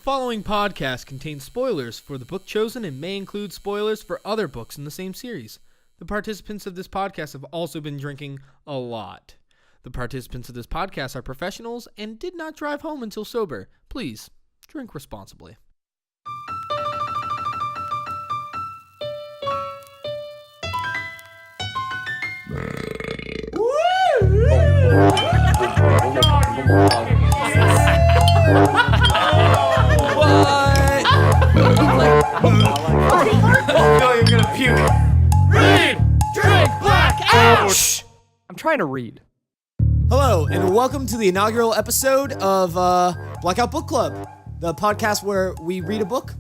following podcast contains spoilers for the book chosen and may include spoilers for other books in the same series. The participants of this podcast have also been drinking a lot. The participants of this podcast are professionals and did not drive home until sober. Please, drink responsibly. You're gonna puke. Read! Drink! Blackout! I'm trying to read. Hello, and welcome to the inaugural episode of Blackout Book Club, the podcast where we read a book,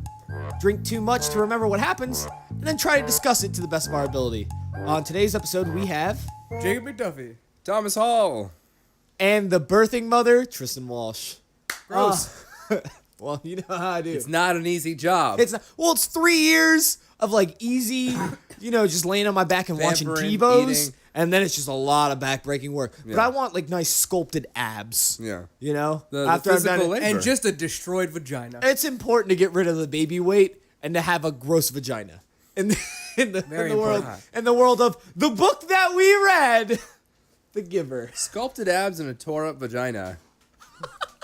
drink too much to remember what happens, and then try to discuss it to the best of our ability. On today's episode, we have... Jacob McDuffie. Thomas Hall. And the birthing mother, Tristan Walsh. Gross. Well, you know how I do. It's not an easy job. It's 3 years of easy, just laying on my back and watching Pampering, TiVos, eating. and then it's just a lot of back-breaking work. But Yeah. I want nice sculpted abs. Yeah. The After I've done it. labor. And just a destroyed vagina. It's important to get rid of the baby weight and to have a gross vagina in the world of the book that we read, The Giver. Sculpted abs and a tore up vagina.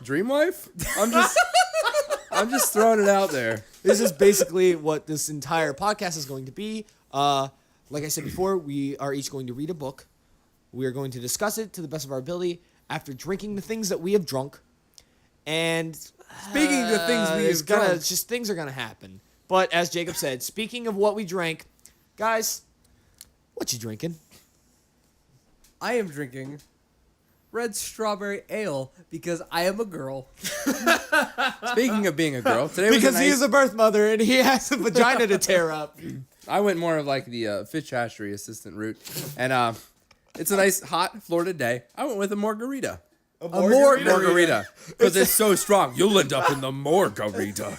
Dream wife? I'm just throwing it out there. This is basically what this entire podcast is going to be. Like I said before, we are each going to read a book. We are going to discuss it to the best of our ability after drinking the things that we have drunk. And Speaking of things we have drunk. just things are gonna happen. But as Jacob said, speaking of what we drank, guys, what you drinking? I am drinking red strawberry ale because I am a girl. Speaking of being a girl, today was Because he is a birth mother and he has a vagina to tear up. I went more of the fish hatchery assistant route. And it's a nice hot Florida day. I went with a margarita. A margarita. Margarita. Because it's so strong. You'll end up in the margarita.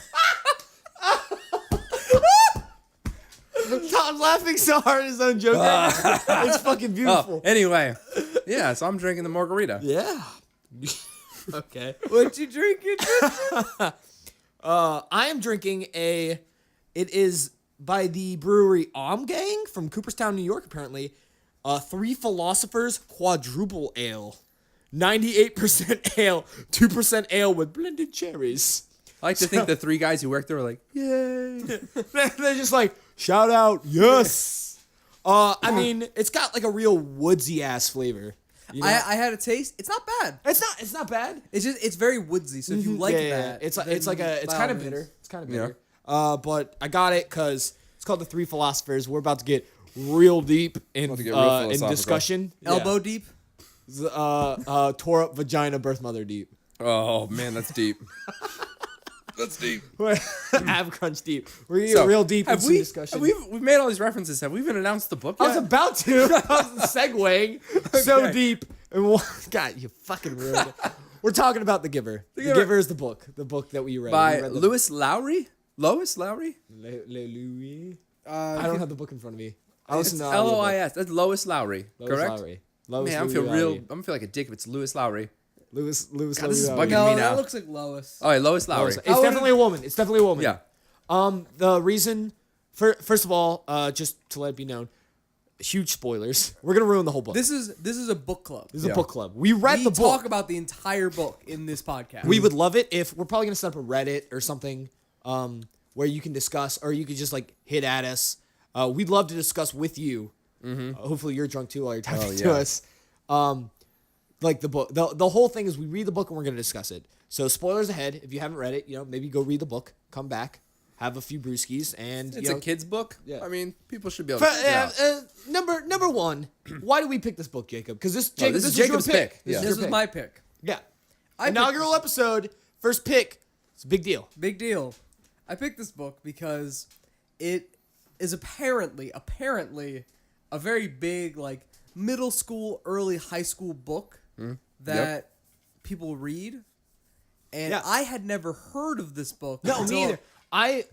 Tom's laughing so hard at his own joke. It's fucking beautiful. Anyway. Yeah, so I'm drinking the margarita. Yeah. Okay. What you drinking? I am drinking it is by the brewery Gang from Cooperstown, New York, apparently. Three Philosophers Quadruple Ale. 98% ale, 2% ale with blended cherries. I like to think the three guys who worked there were like, yay. They're just like, shout out, yes. I mean, it's got a real woodsy ass flavor. You know? I had a taste. It's not bad. It's not bad. It's very woodsy. So if you like that, It's then it's by kind all of means. bitter. It's kind of bitter. But I got it because it's called the Three Philosophers. We're about to get real deep in About to get real in philosophical. discussion. Elbow deep. Tore up vagina, birth mother deep. Oh, man, that's deep. That's deep. Have crunch deep. We're gonna get real deep in some discussion. We've made all these references. Have we even announced the book I yet? was about to. I was segueing so deep. And God, you fucking ruined it. We're talking about The Giver. The Giver is the book that we read. By We read Lois Lowry? Lois Lowry? Louis. I don't have the book in front of me. I It's listen to the audiobook. Lois. That's Lois Lowry, Lois correct? Lowry. Lois Man, I'm Louis gonna feel like a dick if it's Louis Lowry. Louis God, this is Lowry. bugging No, me that now. looks like Lois. Oh, wait, Lois Lowry. It's definitely a woman. It's definitely a woman. Yeah. The reason, first of all, just to let it be known, huge spoilers. We're gonna ruin the whole book. This is a book club. This is a book club. We read We the talk book. about the entire book in this podcast. We would love it if we're probably gonna set up a Reddit or something, where you can discuss, or you could just hit at us. We'd love to discuss with you. Hopefully you're drunk too while you're talking to us. The book. The whole thing is we read the book and we're gonna discuss it. So spoilers ahead. If you haven't read it, maybe go read the book, come back, have a few brewskis, and It's a kid's book. Yeah. I mean, people should be able to figure it out. Number one, why do we pick this book, Jacob? Because this this is your Jacob's pick. Yeah. This was my pick. Yeah. I picked Inaugural episode, first pick. It's a big deal. Big deal. I picked this book because it is apparently a very big middle school, early high school book that people read. And Yeah. I had never heard of this book. No, until- me either.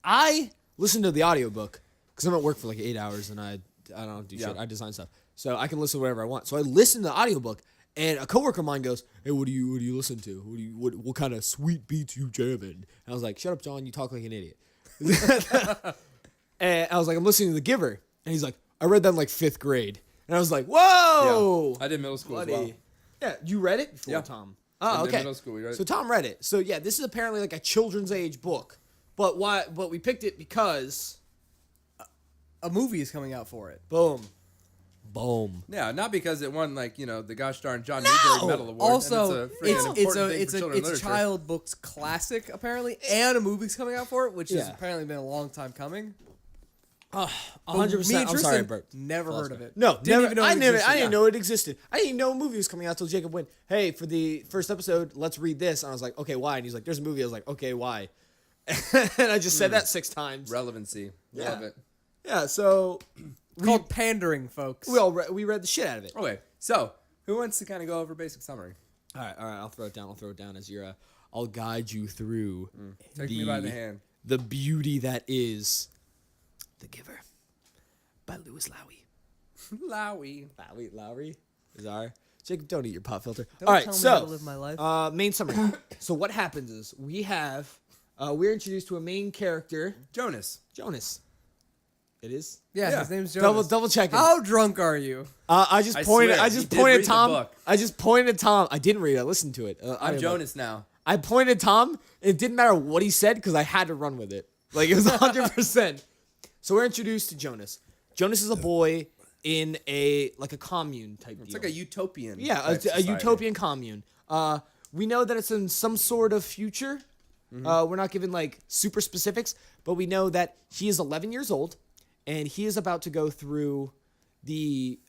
I listened to the audiobook because I'm at work for 8 hours and I don't do shit. I design stuff. So I can listen to whatever I want. So I listened to the audiobook And a coworker of mine goes, "Hey, what do you listen to? What kind of sweet beats you jamming?" And I was like, "Shut up, John. You talk like an idiot." And I was like, "I'm listening to The Giver." And he's like, "I read that in like 5th grade." And I was like, "Whoa!" Yeah. I did middle school buddy. as well. Yeah, you read it before, Yeah. Tom. In Oh, okay. middle school, we read it. So Tom read it. So yeah, this is apparently like a children's age book. But why? But we picked it because A movie is coming out for it. boom. Yeah, not because it won like the gosh darn John Newbery Medal Award. Also, and it's a important thing for children's it's a literature. child books classic apparently, and a movie's coming out for it, which has Yeah. apparently been a long time coming. 100%. Me and I'm sorry, Tristan Bert. never heard of it. No, Didn't never. even know I it never. existed. I didn't know it existed. I didn't know a movie was coming out till Jacob went, "Hey, for the first episode, let's read this." And I was like, "Okay, why?" And he's like, "There's a movie." I was like, "Okay, why?" And I just said that 6 times. Relevancy. Yeah. Love it. Yeah. So It's called pandering, folks. we read the shit out of it. Okay, so who wants to kind of go over basic summary? All right. I'll throw it down as you're. I'll guide you through. Take me by the hand. The beauty that is The Giver by Lewis Lowy. Lowy. Lowry is our Jacob. Don't eat your pop filter. Don't All right, tell me so how to live my life. main summary. So what happens is we're introduced to a main character, Jonas. Jonas. It is. Yeah, his name's Jonas. Double checking. How drunk are you? I just I pointed. swear, I he just did pointed read the Tom. book. I just pointed Tom. I didn't read it. I listened to it. I'm Jonas now. I pointed Tom. It didn't matter what he said because I had to run with it. Like it was 100%. So we're introduced to Jonas. Jonas is a boy in a commune type It's deal. like a utopian. Yeah, type a society. utopian commune. We know that it's in some sort of future. We're not given like super specifics, but we know that he is 11 years old, and he is about to go through the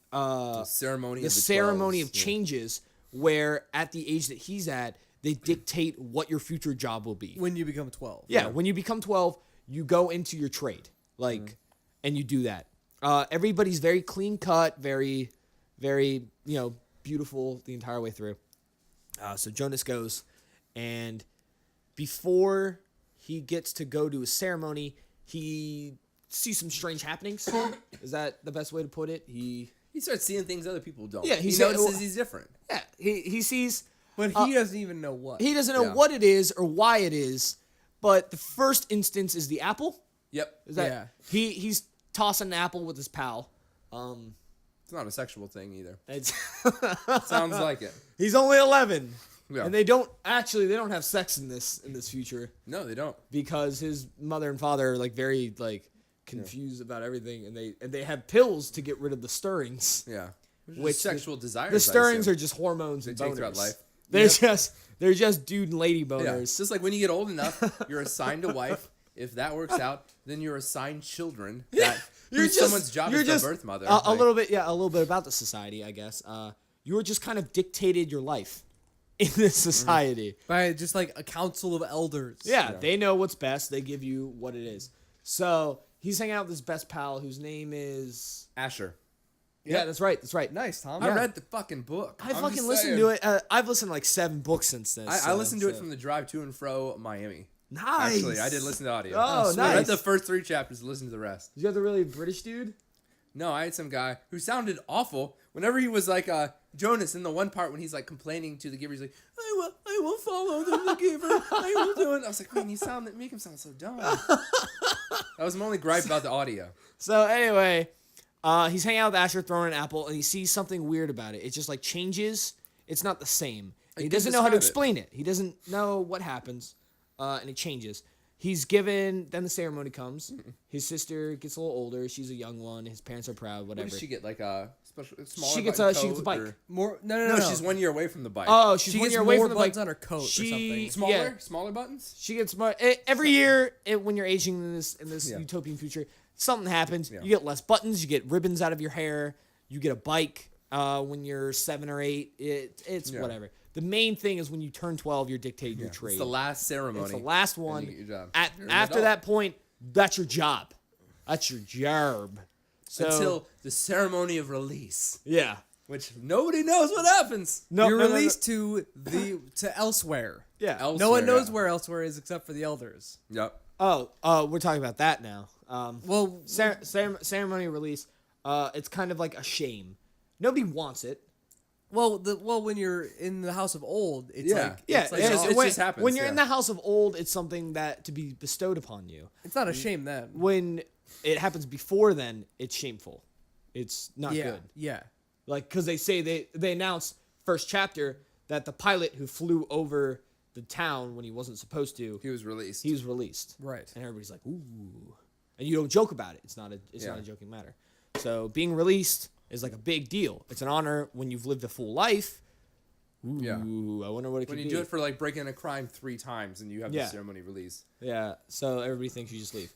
ceremony. the of the ceremony 12s. of changes, where at the age that he's at, they dictate what your future job will be. When you become 12. Yeah, when you become 12, you go into your trade, and you do that. Everybody's very clean cut, very, very, beautiful the entire way through. So Jonas goes, and before he gets to go to a ceremony, he sees some strange happenings. Is that the best way to put it? He starts seeing things other people don't. Yeah, he he notices he's different. yeah, he sees. But he doesn't even know what. He doesn't know Yeah. what it is or why it is, but the first instance is the apple. Yep. Is that Yeah. he's tossing an apple with his pal. It's not a sexual thing either. It's Sounds like it. he's only 11, Yeah. and they don't have sex in this future No, they don't. because his mother and father are very confused about everything, and they have pills to get rid of the stirrings. Yeah. Which sexual desires. The stirrings I are assume. just hormones and take boners. throughout life. They're just dude and lady Yeah. boners. It's just like when you get old enough, you're assigned a wife. If that works out, then you're assigned children. Someone's job is the birth mother. A little bit about the society, I guess. You were just kind of dictated your life in this society. By just a council of elders. Yeah, they know what's best. They give you what it is. So he's hanging out with his best pal, whose name is Asher. Yeah, that's right. That's right. Nice, Tom. I read the fucking book. I I'm fucking just listened saying. to it. I've listened to 7 books since then. I listened to it from the drive to and fro Miami. Nice. Actually, I did listen to audio. Oh, I read nice. the first 3 chapters and listened to the rest. You got the really British dude? No, I had some guy who sounded awful. Whenever he was Jonas in the one part when he's complaining to the giver, he's like, I will follow the giver. I will do it. I was like, man, make him sound so dumb. That was my only gripe about the audio. So anyway, he's hanging out with Asher, throwing an apple, and he sees something weird about it. It just changes. It's not the same. And he doesn't know how to explain it. He doesn't know what happens, and it changes. He's given. Then the ceremony comes. His sister gets a little older. She's a young one. His parents are proud. Whatever. What does she get? A smaller She gets button she gets a coat, bike. or- More no. she's 1 year away from the bike. Oh, she's She 1 gets year away more from the buttons bike. on her coat or something. Smaller buttons? She gets more every year when you're aging in this Yeah. utopian future. Something happens. Yeah. You get less buttons. You get ribbons out of your hair. You get a bike when you're 7 or 8. It's Yeah. whatever. The main thing is when you turn 12, you're dictating your trade. It's the last ceremony. It's the last one. you get your job. You're an After adult. that point, that's your job. That's your job. So, Until the ceremony of release, yeah. which nobody knows what happens. You're no. released to elsewhere. Yeah. No one Elsewhere, knows yeah. where elsewhere is except for the elders. Yep. Oh, we're talking about that now. Well, Ceremony release. It's kind of like a shame. Nobody wants it. Well, when you're in the house of old, it's Yeah. like Yeah, it's like it's- oh, when, just happens, when you're yeah. in the house of old, it's something that to be bestowed upon you. it's not a shame then. When it happens before then, it's shameful. It's not Yeah, good. yeah. Like, because they announced first chapter that the pilot who flew over the town when he wasn't supposed to, He was released. he was released. Right. And everybody's like, ooh. And you don't joke about it. It's not a joking matter. So being released is like a big deal. It's an honor when you've lived a full life. Ooh, Yeah. I wonder what it when could you be. do it for like breaking a crime 3 times and you have Yeah. the ceremony release. Yeah, so everybody thinks you just leave.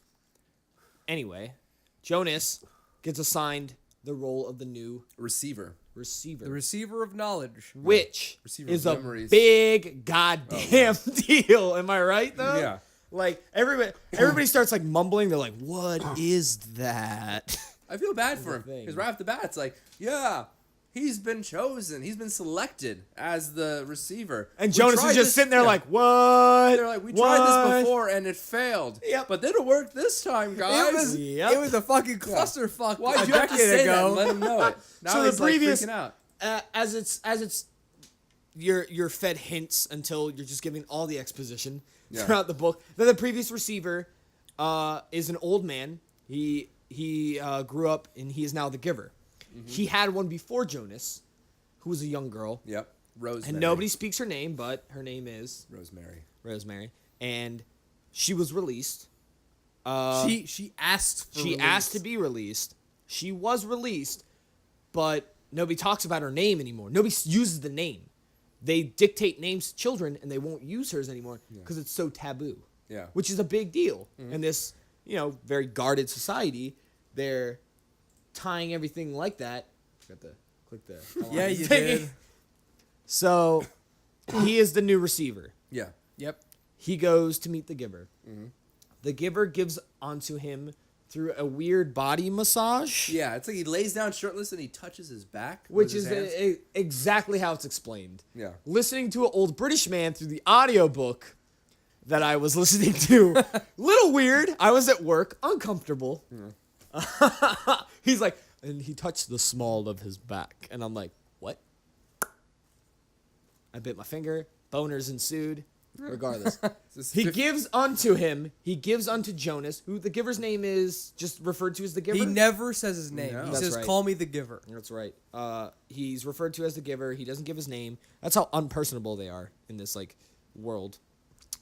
Anyway, Jonas gets assigned the role of the new Receiver. receiver, The receiver of knowledge. which Receiver is of a memories. big goddamn deal. Am I right though? Yeah. Like everybody starts like mumbling. They're like, "What is that?" I feel bad for the him thing. because right off the bat, it's like, yeah, he's been chosen. He's been selected as the receiver. And We Jonas tried is just this- sitting there yeah. like, "What?" They're like, we tried What?" this before and it failed. Yep. But it'll work this time, guys. Yep. It was a fucking clusterfuck. Why'd a you have to decade say ago. that and let him know it? Now So he's the previous- like freaking out. As it's you're fed hints until you're just giving all the exposition Yeah. throughout the book. Then the previous receiver is an old man. He grew up and he is now the giver. Mm-hmm. He had one before Jonas, who was a young girl, Yep. Rosemary. and nobody speaks her name, but her name is Rosemary. Rosemary, and she was released. She asked for She asked to be released. She was released, but nobody talks about her name anymore. Nobody uses the name. They dictate names to children, and they won't use hers anymore because it's so taboo. Yeah. Which is a big deal in this, very guarded society. They're tying everything like that. Forgot to click the. Yeah, you thingy. did. So, he is the new receiver. Yeah. Yep. He goes to meet the giver. The giver gives onto him through a weird body massage. Yeah, it's like he lays down shirtless and he touches his back. Which with is his hands. exactly how it's explained. Yeah. Listening to an old British man through the audiobook that I was listening to. Little weird. I was at work, uncomfortable. He's like, and he touched the small of his back. And I'm like, what? I bit my finger. Boners ensued. Regardless. This He fif- gives unto him. He gives unto Jonas, who the giver's name is just referred to as the giver. He never says his name. No. He That's says, right. "Call me the giver." That's right. He's referred to as the giver. He doesn't give his name. That's how unpersonable they are in this world.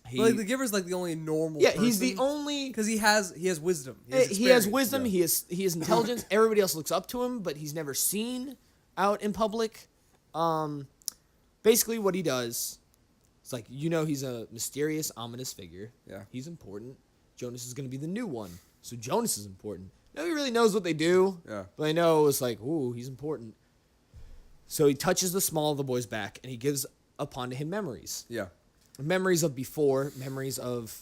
But, like the giver's like the only normal. Yeah, he's the only. because he has wisdom. He has experience. wisdom. Yeah. He has intelligence. Everybody else looks up to him, but he's never seen out in public. Basically, what he does, it's like he's a mysterious, ominous figure. Yeah. He's important. Jonas is going to be the new one, so Jonas is important. Nobody really knows what they do. Yeah. But I know it's like, ooh, he's important. So he touches the small of the boy's back, and he gives upon him memories. Yeah. Memories of before, memories of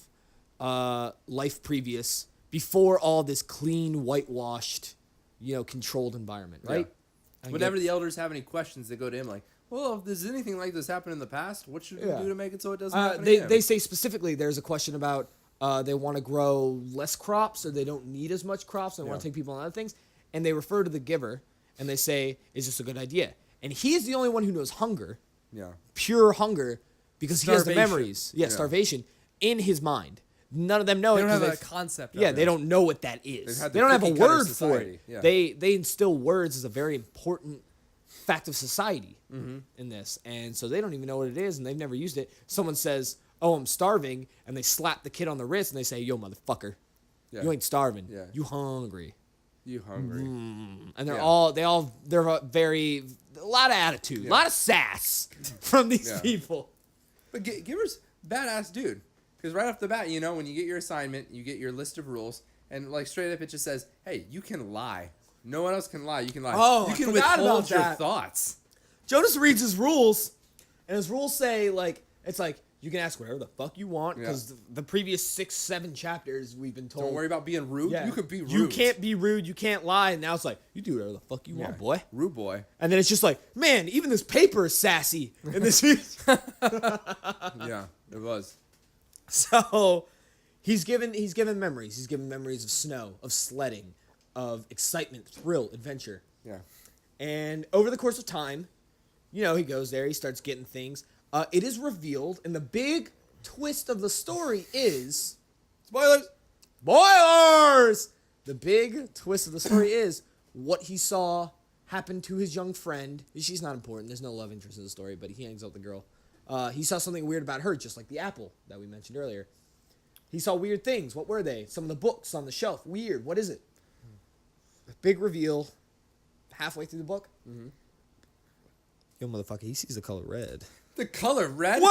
life previous, before all this clean, whitewashed, controlled environment, right? I Whenever get- the elders have any questions, they go to him like, well, if there's anything like this happened in the past, what should we Yeah. do to make it so it doesn't happen they again? they say specifically there's a question about they want to grow less crops or they don't need as much crops. They want to take people on other things, and they refer to the giver and they say, "Is this a good idea?" And he is the only one who knows hunger, Yeah. pure hunger, because he has the Starvation. memories. Yeah, starvation in his mind. None of them know They it. don't 'cause have a they've- concept. Yeah, of they it. don't know what that is. They've had They the don't have a cookie-cutter word for society, it. yeah. They instill words as a very important fact of society in this, and so they don't even know what it is, and they've never used it. Someone says, "Oh, I'm starving," and they slap the kid on the wrist and they say, "Yo, motherfucker, Yeah. you ain't starving. Yeah. You hungry." You hungry. And they're Yeah. they're a lot of attitude, a lot of sass from these Yeah. people. But Giver's badass dude. Because right off the bat, when you get your assignment, you get your list of rules, and straight up it just says, hey, you can lie. No one else can lie. You can lie. Oh, you I can forgot withhold about your that. thoughts. Jonas reads his rules, and his rules say it's like you can ask whatever the fuck you want because the previous 6-7 chapters we've been told. Don't worry about being rude. Yeah. You can be rude. You can't be rude. You can't lie. And now it's like you do whatever the fuck you want, boy. Rude boy. And then it's just like, man, even this paper is sassy in this. Yeah, it was. So he's given memories. He's given memories of snow, of sledding, of excitement, thrill, adventure. Yeah. And over the course of time, he goes there. He starts getting things. It is revealed, and the big twist of the story is... Spoilers! Spoilers! The big twist of the story is what he saw happen to his young friend. She's not important. There's no love interest in the story, but he hangs out with the girl. He saw something weird about her, just like the apple that we mentioned earlier. He saw weird things. What were they? Some of the books on the shelf. Weird. What is it? Big reveal. Halfway through the book. Mm-hmm. Yo, motherfucker, he sees the color red. The color red? Whoa!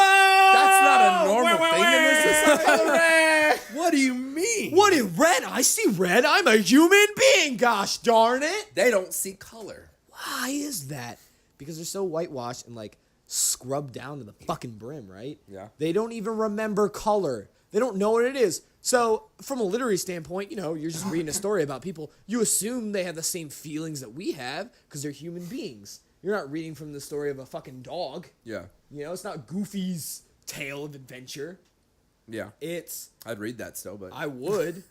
That's not a normal thing in this society. Red. What do you mean? What is red? I see red. I'm a human being, gosh darn it. They don't see color. Why is that? Because they're so whitewashed and, like, scrubbed down to the fucking brim, right? Yeah. They don't even remember color. They don't know what it is. So, from a literary standpoint, you're just reading a story about people. You assume they have the same feelings that we have because they're human beings. You're not reading from the story of a fucking dog. Yeah. It's not Goofy's tale of adventure. Yeah. I'd read that still, but... I would.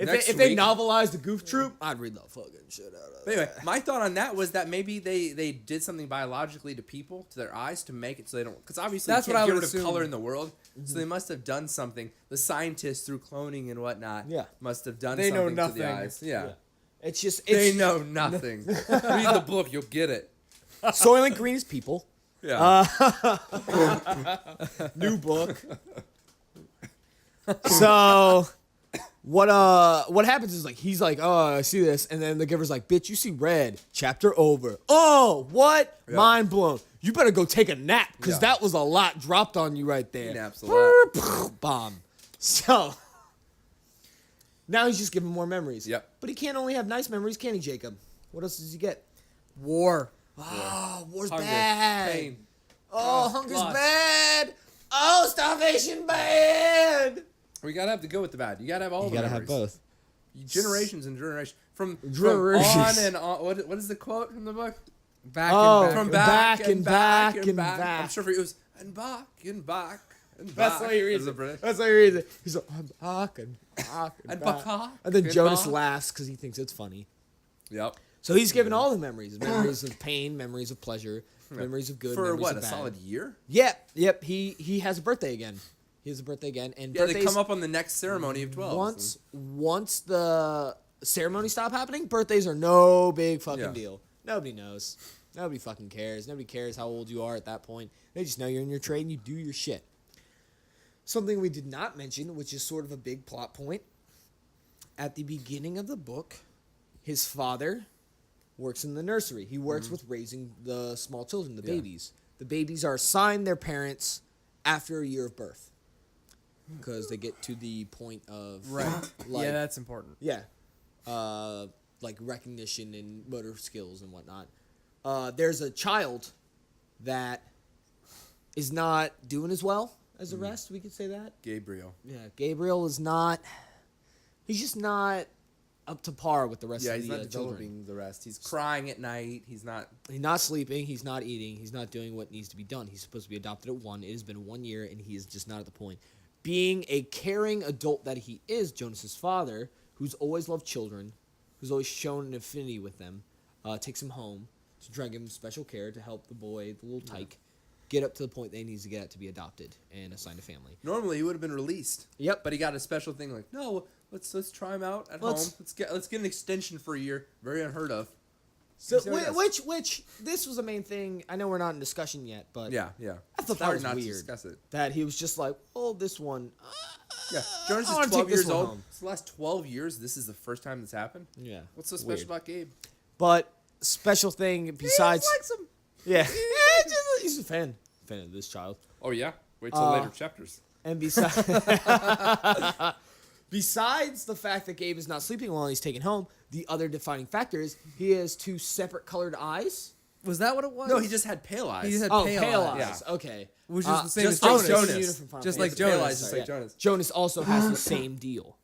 Next if they week- novelized the Goof Troop, I'd read the fucking shit out of it. But anyway, my thought on that was that maybe they did something biologically to people, to their eyes, to make it so they don't... Because obviously That's you what can't I get would rid of assume. color in the world, so they must have done something. The scientists, through cloning and whatnot, must have done They know something to the nothing. eyes. Yeah. It's just... They know nothing. Read the book, you'll get it. Soylent Green is people. Yeah. New book. So, what happens is, like, he's like, oh, I see this. And then the giver's like, bitch, you see red. Chapter over. Oh, what? Yeah. Mind blown. You better go take a nap, because Yeah. that was a lot dropped on you right there. He naps a lot. Bomb. So, now he's just giving more memories. Yep. But he can't only have nice memories, can he, Jacob? What else does he get? War. Oh, war's Hunger, bad. pain. Oh, hunger's loss. bad. Oh, starvation bad. We gotta have to go with the bad. You gotta have all the memories. both. Generations and generations. From Generations. on and on. What is the quote from the book? Back Oh, and back. From back back and back and back. I'm sure for you it was and back and back and back. That's why he reads As a it. British. That's why he reads it. He's like, I'm back and back and And back. back. And then And Jonas back. laughs because he thinks it's funny. Yep. So he's given all the memories. Memories of pain, memories of pleasure, memories of good, For memories what, of a bad. solid year? Yep. He has a birthday again. He has a birthday again. And Yeah, they birthdays, come up on the next ceremony of 12. once the ceremony stop happening, birthdays are no big fucking Yeah. deal. Nobody knows. Nobody fucking cares. Nobody cares how old you are at that point. They just know you're in your trade and you do your shit. Something we did not mention, which is sort of a big plot point. At the beginning of the book, his father works in the nursery. He works with raising the small children, the babies. The babies are assigned their parents after a year of birth. Because they get to the point of... Right. Like, Yeah, that's important. yeah. Like recognition and motor skills and whatnot. There's a child that is not doing as well as the rest. We could say that. Gabriel. Yeah, Gabriel is not. He's just not up to par with the rest Yeah, of he's the not children. developing the rest. He's crying at night. He's not... He's not sleeping. He's not eating. He's not doing what needs to be done. He's supposed to be adopted at 1. It has been 1 year, and he is just not at the point. Being a caring adult that he is, Jonas's father, who's always loved children, who's always shown an affinity with them, takes him home to try and give him special care to help the boy, the little tyke, get up to the point that he needs to get to be adopted and assigned a family. Normally, he would have been released. Yep. But he got a special thing like, no, let's try him out at Let's- home. Let's get an extension for a year. Very unheard of. So, See how he does. which this was the main thing. I know we're not in discussion yet, but Yeah. I thought It's that hard was not to weird. discuss it. That he was just like, oh, this one. Yeah, Jonas I wanna is take 12 this years one old. home. It's the last 12 years. This is the first time this happened. Yeah. What's so special Weird. about Gabe? But special thing besides, He likes him. yeah, he's a fan of this child. Oh yeah. Wait till later chapters. And besides, besides the fact that Gabe is not sleeping while he's taken home, the other defining factor is he has 2 separate colored eyes. Was that what it was? No, he just had pale eyes. He just had Oh, pale, eyes. eyes. Okay. Which is the same just as like Jonas. Jonas. From Final Just Fantasy. like Pale Jonas. eyes, just like Jonas. Jonas also has the same deal,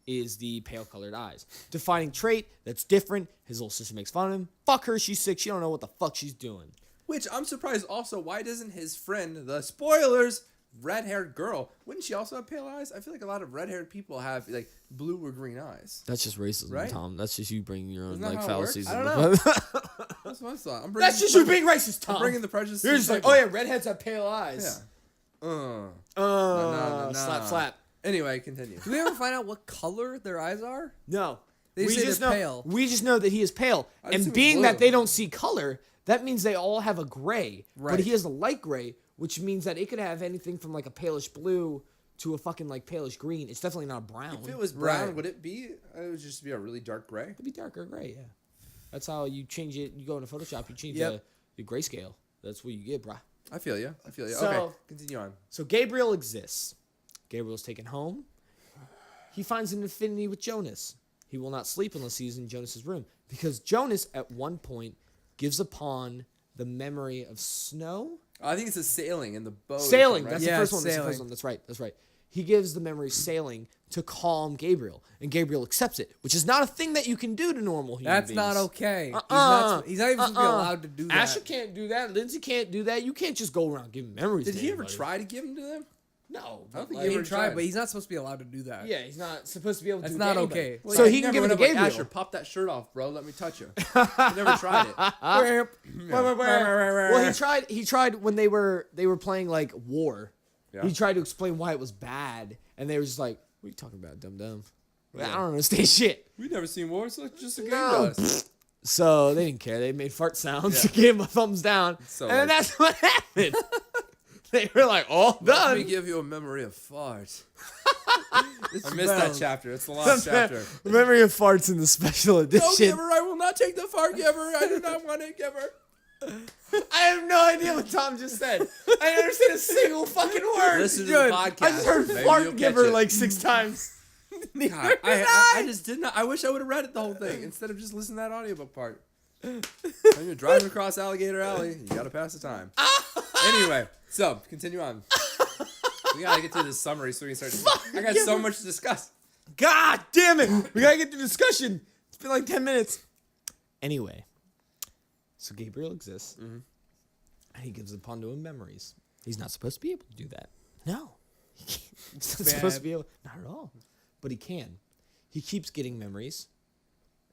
is the pale colored eyes. Defining trait that's different. His little sister makes fun of him. Fuck her, she's sick. She don't know what the fuck she's doing. Which I'm surprised also, why doesn't his friend, the spoilers, red-haired girl, wouldn't she also have pale eyes? I feel like a lot of red-haired people have like blue or green eyes. That's just racism, Right? Tom. That's just you bringing your own Isn't that like how it works? fallacies. I don't know. That's what I thought. I'm bringing That's just you being racist, Tom. I'm bringing the prejudice. You're to just the like, table. oh yeah, redheads have pale eyes. Yeah. Slap, slap. Anyway, continue. Do we ever find out what color their eyes are? No. They say just they're know, pale. We just know that he is pale. I And assume being blue. that they don't see color, that means they all have a gray. But Right. he has a light gray, which means that it could have anything from like a palish blue to a fucking like palish green. It's definitely not brown. If it was brown, Right. would it be? It would just be a really dark gray. It'd be darker gray, yeah. That's how you change it. You go into Photoshop, you change Yep. the grayscale. That's what you get, brah. I feel you. So- Okay, continue on. So Gabriel exists. Gabriel's taken home. He finds an affinity with Jonas. He will not sleep unless he's in Jonas's room. Because Jonas, at one point, gives upon the memory of snow. I think it's a sailing in the boat. or Sailing. something, right? That's Yeah, the first one. That's the sailing. first one. That's right. That's right. He gives the memory sailing to calm Gabriel. And Gabriel accepts it, which is not a thing that you can do to normal human That's beings. not okay. Uh-uh. He's not even supposed to be allowed to do that. Asher can't do that. Lindsay can't do that. You can't just go around giving memories. Did to he ever anybody. try to give them to them? No. I don't think like- he He ever tried, tried. but he's not supposed to be allowed to do that. Yeah, he's not supposed to be able to That's do not it to anybody. okay. Well, So yeah, he can never give it went to up like, Gabriel. Asher, pop that shirt off, bro. Let me touch you. He never tried it. Well, he tried when they were playing like War. Yeah. He tried to explain why it was bad, and they were just like, "What are you talking about, dum dum? Yeah. I don't understand shit." We never seen war, so it's just a game No. to us. So they didn't care. They made fart sounds. Yeah. Gave him a thumbs down, So, and then like- that's what happened. They were like, "All Let me done." give you a memory of fart. I missed that chapter. It's the last chapter. Memory of farts in the special No, edition. giver, I will not take the fart giver. I do not want it, giver. I have no idea what Tom just said. I didn't understand a single fucking word. Listen to Good. the podcast. I just heard Maybe fart you'll catch giver it. like 6 times. God, I just did not. I wish I would have read it the whole thing instead of just listening to that audiobook part. When you're driving across Alligator Alley, you gotta pass the time. Anyway, so continue on. We gotta get to this summary so we can start. I got so much to discuss. God damn it. We gotta get to discussion. It's been like 10 minutes. Anyway, so Gabriel exists. And he gives upon to him memories. He's not supposed to be able to do that. No. He's not supposed to be able. Not at all. But he can. He keeps getting memories.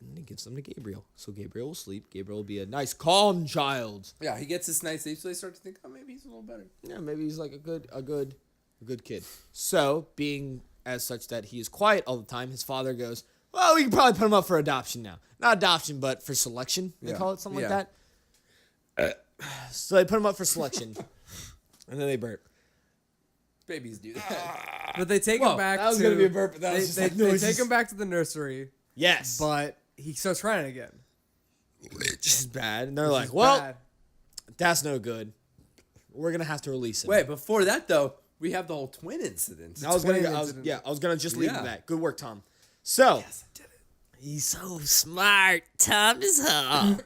And then he gives them to Gabriel. So Gabriel will sleep. Gabriel will be a nice, calm child. Yeah, he gets this nice sleep, so they start to think, oh, maybe he's a little better. Yeah, maybe he's like a good kid. So, being as such that he is quiet all the time, his father goes, well, we can probably put him up for adoption now. Not adoption, but for selection. They Yeah. call it something Yeah. like that. So they put him up for selection. And then they burp. Babies do that. But they take Whoa, him back that was to... gonna be a burp, but that they, was just they, like they noises. take him back to the nursery, Yes. but he starts trying again. Which is bad. And they're Which like, is well, bad. that's no good. We're going to have to release him. Wait, before that though, we have the whole twin incident. I was gonna, twin I was, incident. yeah, I was gonna just leave it Yeah. at that. Good work, Tom. So, Yes, I did it. he's so smart. Tom is hard.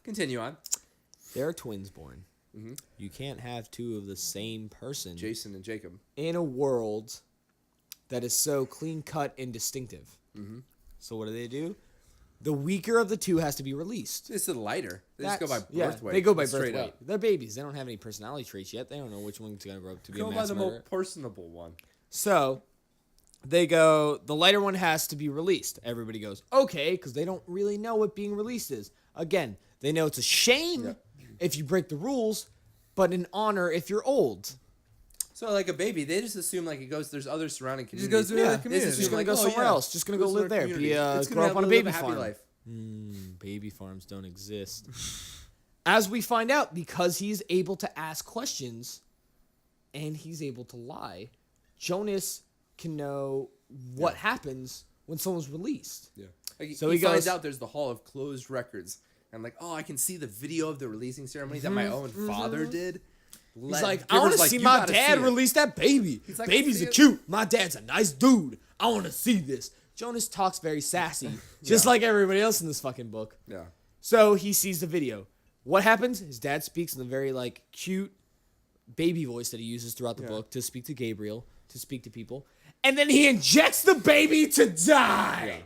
Continue on. There are twins born. You can't have two of the same person Jason and Jacob. in a world that is so clean cut and distinctive. So what do? The weaker of the two has to be released. It's a lighter. They just go by That's- birth weight. They go by birth straight weight. up. They're babies. They don't have any personality traits yet. They don't know which one's gonna grow up to be Go a by mass the murderer. more personable one. So they go, the lighter one has to be released. Everybody goes, okay, because they don't really know what being released is. Again, they know it's a shame if you break the rules, but an honor if you're old. So like a baby, they just assume like it goes. There's other surrounding He just communities. goes to another They community. just assume, gonna like, go oh, somewhere yeah, else. Just gonna go goes to live there. another Be community. It's grow gonna up on a live baby happy farm. life. Baby farms don't exist. As we find out, because he's able to ask questions and he's able to lie, Jonas can know what happens when someone's released. Yeah. Like, So he he finds goes- out there's the Hall of Closed Records. And like, oh, I can see the video of the releasing ceremony that my own father did. He's like, I want to see my dad release that baby. He's like, Babies see are it. cute. My dad's a nice dude. I want to see this. Jonas talks very sassy, just like everybody else in this fucking book. Yeah. So he sees the video. What happens? His dad speaks in the very like cute baby voice that he uses throughout the book to speak to Gabriel, to speak to people. And then he injects the baby to die.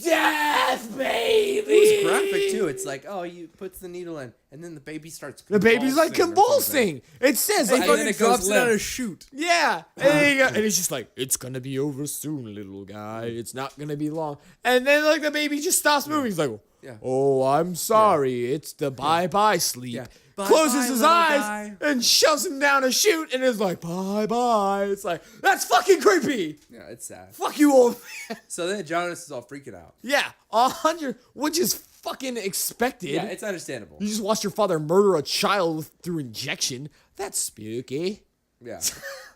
death, baby. It was graphic too. It's like, oh, you puts the needle in, and then the baby starts. The baby's like convulsing or something. convulsing. It says And like, fucking then it drops goes it out limp. of chute. yeah, and it's just like, it's gonna be over soon, little guy. It's not gonna be long. And then like the baby just stops moving. He's like, Yeah. oh, I'm sorry. It's the bye-bye sleep. Yeah. Closes Bye-bye, his little eyes guy. and shoves him down a chute and is like, bye-bye. It's like, that's fucking creepy. Yeah, it's sad. Fuck you, old man. So then Jonas is all freaking out. Yeah, 100, which is fucking expected. Yeah, it's understandable. You just watched your father murder a child through injection. That's spooky. Yeah.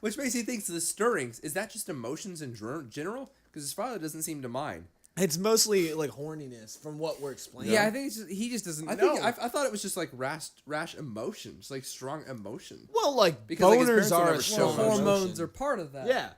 Which makes you think the stirrings, is that just emotions in general? Because his father doesn't seem to mind. It's mostly like horniness from what we're explaining. Yeah, I think he just doesn't I know. think I thought it was just like rash emotions, like strong emotion. Well, like Because, like, his boners parents will are never a show strong emotion. hormones are part of that. Yeah.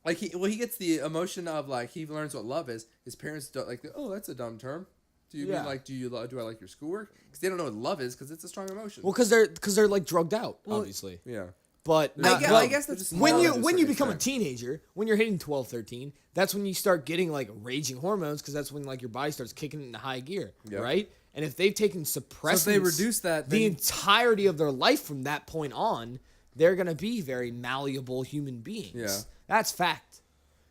Like he gets the emotion of like he learns what love is. His parents don't like. Oh, that's a dumb term. Do you Yeah. mean like do I like your schoolwork? Because they don't know what love is because it's a strong emotion. Well, because they're like drugged out, obviously. yeah. But I not guess, dumb. I guess that's when more you of a when you certain become a extent. teenager, when you're hitting 12, 13, that's when you start getting like raging hormones because that's when like your body starts kicking into high gear, Yep. right? And if they've taken suppressants, So if they reduce that, the then- entirety of their life from that point on, they're gonna be very malleable human beings. Yeah. That's fact.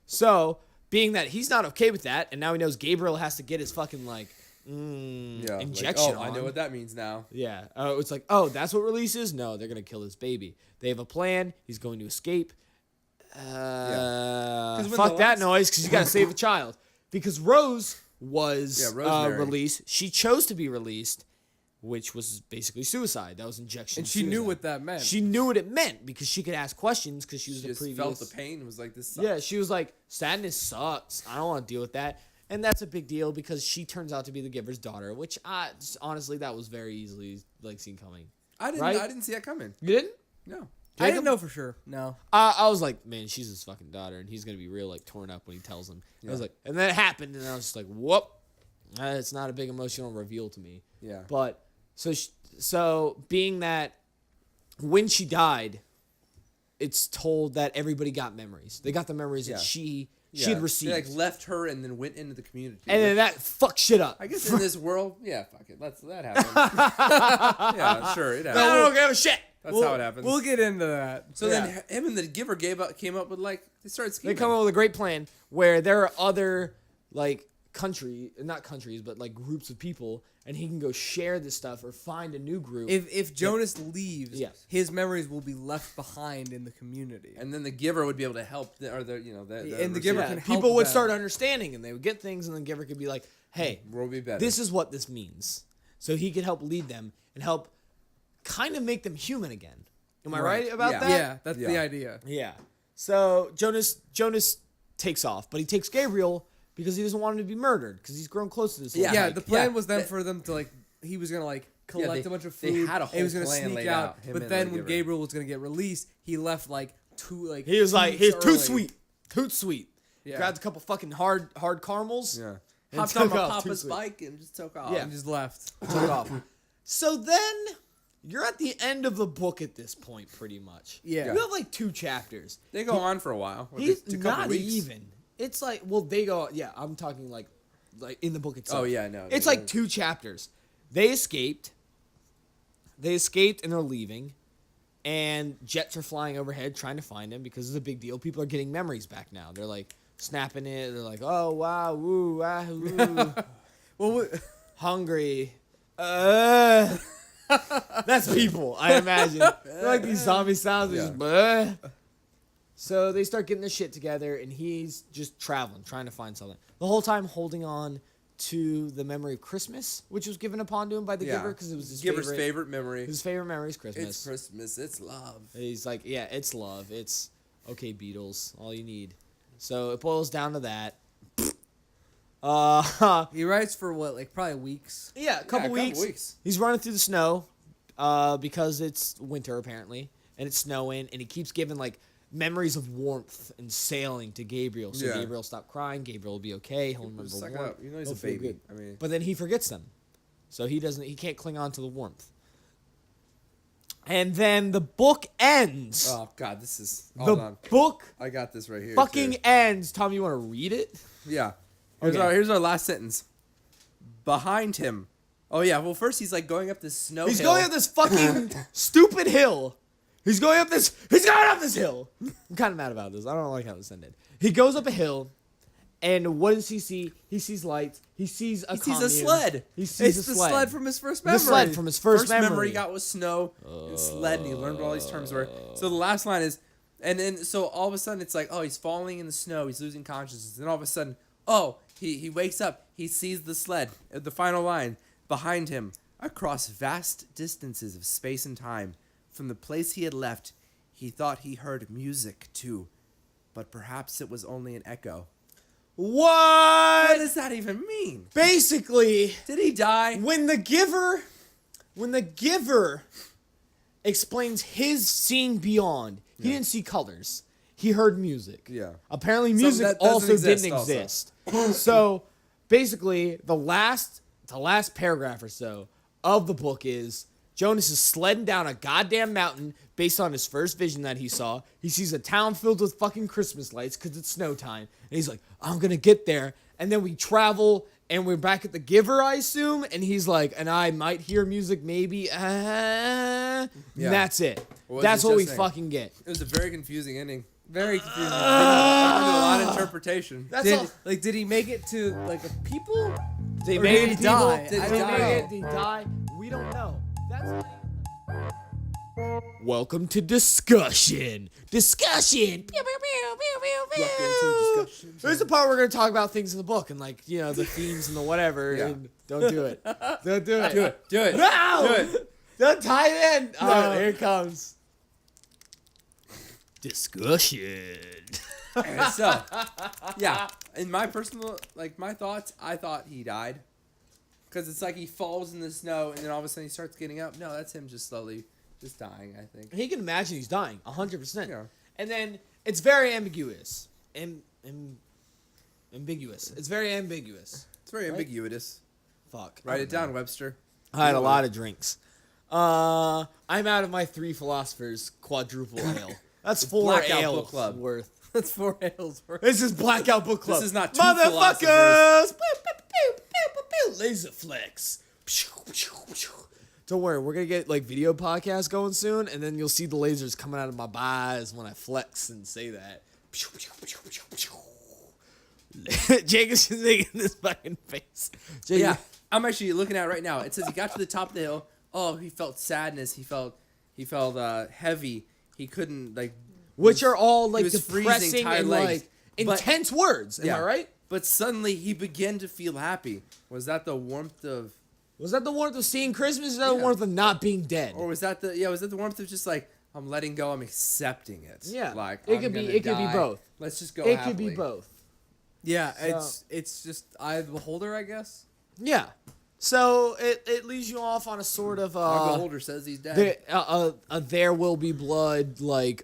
So being that he's not okay with that, and now he knows Gabriel has to get his fucking like Yeah. injection Like, oh, I know on. what that means now. Yeah. It's like, oh, that's what release is? No, they're going to kill this baby. They have a plan. He's going to escape. 'Cause when Fuck the that last- noise because you got to save a child. Because Rose was Yeah, Rosemary. released. She chose to be released, which was basically suicide. That was injection. And she knew suicide. what that meant. She knew what it meant because she could ask questions because she was She the just previous. felt the pain. And was like this. Sucks. Yeah, she was like, sadness sucks. I don't want to deal with that. And that's a big deal because she turns out to be the giver's daughter, which honestly, that was very easily like seen coming. I didn't. Right? I didn't see that coming. You didn't? No. I didn't know for sure. No. I was like, man, she's his fucking daughter, and he's gonna be real like torn up when he tells him. I was Yeah. like, and then it happened, and I was just like, whoop. It's not a big emotional reveal to me. Yeah. But so being that when she died, it's told that everybody got memories. They got the memories Yeah. that she Yeah. had received, They like left her and then went into the community. and then that fucked shit up. I guess in this world, yeah, fuck it. That happen. Yeah, sure, it I happens. don't give a shit. That's how it happens. We'll get into that. So then him and the giver came up with like they started They scheming. come up with a great plan where there are other like not countries, but like groups of people, and he can go share this stuff or find a new group. If Jonas leaves, Yes. his memories will be left behind in the community. and then the giver would be able to help the And the giver Yeah, can people help would them. start understanding, and they would get things, and the giver could be like, "Hey, will be better. this is what this means." So he could help lead them and help kind of make them human again. Am I right about Yeah. that? Yeah, that's the Yeah. idea. Yeah. So Jonas takes off, but he takes Gabriel because he doesn't want him to be murdered because he's grown close to this. Yeah. little Yeah, hike. the plan Yeah, was then that- for them to like he was gonna like collect they- a bunch of they food. had a and he was whole gonna plan sneak laid out. out, him But and then the when giver. Gabriel was gonna get released, he left like He was like, he's he's too sweet, too sweet. Yeah. Grabbed a couple fucking hard caramels. Yeah. and Hopped on took my off too papa's sweet. bike and just took off. Yeah. and just left. Took off. So then you're at the end of the book at this point, pretty much. Yeah. You have like 2 chapters. They go on for a while. or He's a couple not weeks. even. It's like, well, they go. Yeah, I'm talking like in the book itself. Oh, yeah, no, It's they- like 2 chapters. They escaped, and they're leaving, and jets are flying overhead trying to find him because it's a big deal. People are getting memories back now. They're like snapping it. They're like, oh wow, woo, ah, woo, Well, hungry. That's people, I imagine. They're like these zombie sounds. They're just, "Bleh." So they start getting their shit together, and he's just traveling, trying to find something. The whole time holding on to the memory of Christmas, which was given upon to him by the giver because it was his giver's favorite memory. His favorite memory is Christmas. It's Christmas. It's love. He's like, yeah, it's love. It's okay, Beatles, all you need. So it boils down to that. he writes for what, like probably weeks. Yeah, a couple weeks. He's running through the snow because it's winter apparently, and it's snowing, and he keeps giving like memories of warmth and sailing to Gabriel. So Yeah. Gabriel stop crying. Gabriel will be okay. He'll remember Just suck it warmth. up. You know he's He'll a feel baby. good. I mean, But then he forgets them, so he can't cling on to the warmth. And then the book ends. oh god, this is. The Hold on. book I got this right here. fucking too. ends. Tom, you want to read it? Yeah. Okay. Here's our last sentence. Behind him. Oh yeah. Well, first he's like going up this snow. He's hill. going up this fucking stupid hill. He's going up this hill. I'm kind of mad about this. I don't like how this ended. He goes up a hill, and what does he see? He sees lights. He sees a sled. He sees It's a the sled. sled from his first memory. The sled from his first memory he got was snow and sled, and he learned what all these terms were. So the last line is, and then so all of a sudden it's like, oh, he's falling in the snow. He's losing consciousness. Then all of a sudden, oh, he wakes up. He sees the sled. The final line behind him, across vast distances of space and time, from the place he had left. He thought he heard music, too, but perhaps it was only an echo. What? What does that even mean? Basically, Did he die? when the giver explains his seeing beyond, he didn't see colors. He heard music. Yeah. Apparently, Something music that doesn't also exist didn't also. exist. So, basically, the last paragraph or so of the book is Jonas is sledding down a goddamn mountain based on his first vision that he saw. He sees a town filled with fucking Christmas lights because it's snow time. And he's like, I'm going to get there. And then we travel and we're back at the giver, I assume. And he's like, and I might hear music maybe. And that's it. What was That's it what we just saying? fucking get. It was a very confusing ending. Very confusing. A lot of interpretation. That's all. Did he make it to like a people? They Or made did he people. die? Did I they don't make know. it? Did he die? We don't know. That's welcome to discussion. Discussion. Pew, pew, pew, pew, pew, pew. There's the part where we're gonna talk about things in the book and like the themes and the whatever. Yeah. And don't do it. Don't do it. Do it. Do it. No. Do it. Don't tie it in. Oh, here it comes. Discussion. And so, yeah. In my personal, my thoughts, I thought he died. Because it's like he falls in the snow and then all of a sudden he starts getting up. No, that's him just slowly just dying, I think. He can imagine he's dying, 100%. Yeah. And then it's very ambiguous. Ambiguous. It's very ambiguous. It's very Right? ambiguous. Fuck. Write it down, Webster. I had a lot of drinks. I'm out of my 3 philosophers quadruple ale. That's 4 Blackout ales Book Club. worth. That's 4 ales worth. This is Blackout Book Club. This is not 2 motherfuckers. Laser flex. Don't worry, we're gonna get video podcasts going soon, and then you'll see the lasers coming out of my eyes when I flex and say that. Jake is just making this fucking face. Jake, Yeah. I'm actually looking at it right now. It says he got to the top of the hill. Oh, he felt sadness. He felt heavy. He couldn't which are all he was freezing, depressing tired and legs. But- intense words. Am I right? But suddenly he began to feel happy. Was that the warmth of, Was that the warmth of seeing Christmas? Or was that the Yeah. warmth of not being dead? or was that the warmth of just I'm letting go, I'm accepting it. Yeah. Like It could be die. both. Let's just go. It happily. could be both. Yeah, So- it's just eye of the beholder, I guess. Yeah. So it leaves you off on a sort of Our beholder says he's dead. there will be blood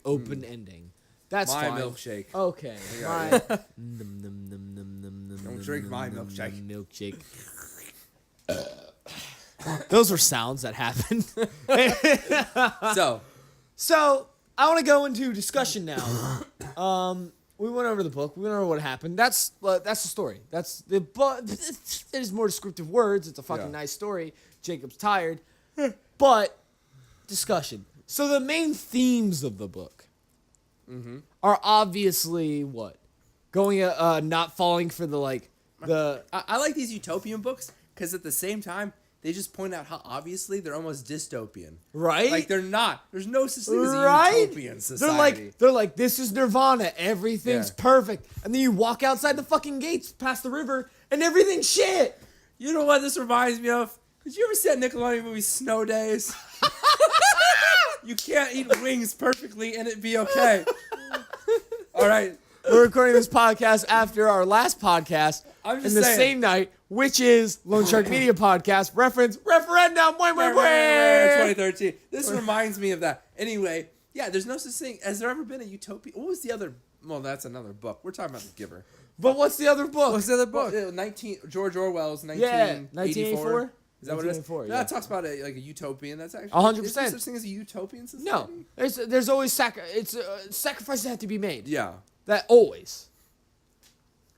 open ending. That's My fine. milkshake. Okay. Yeah, My Don't drink my milkshake. Those were sounds that happened. So I want to go into discussion now. We went over the book. We went over what happened. That's the story. That's the but. There's more descriptive words. It's a fucking Yeah. nice story. Jacob's tired, but discussion. So the main themes of the book are obviously what going not falling for the I like these utopian books because at the same time they just point out how obviously they're almost dystopian. right. Like they're not. There's no such thing as a Right? utopian society. They're like this is Nirvana. Everything's Yeah. perfect, and then you walk outside the fucking gates past the river, and everything's shit. You know what this reminds me of? Did you ever see that Nickelodeon movie Snow Days? You can't eat wings perfectly and it be okay. All right. We're recording this podcast after our last podcast I'm in just the saying. same night, which is Lone Shark Media Podcast. Reference referendum. Wait. 2013. This reminds me of that. Anyway, yeah, there's no such thing. Has there ever been a utopia? What was the other? Well, that's another book. We're talking about The Giver. But what's the other book? What's the other book? George Orwell's 1984. 1984. Is that what it is? 1984, No, yeah. that talks about a utopian. That's actually 100%. Is there such thing as a utopian society? No, there's always sacrifices have to be made. Yeah. That always.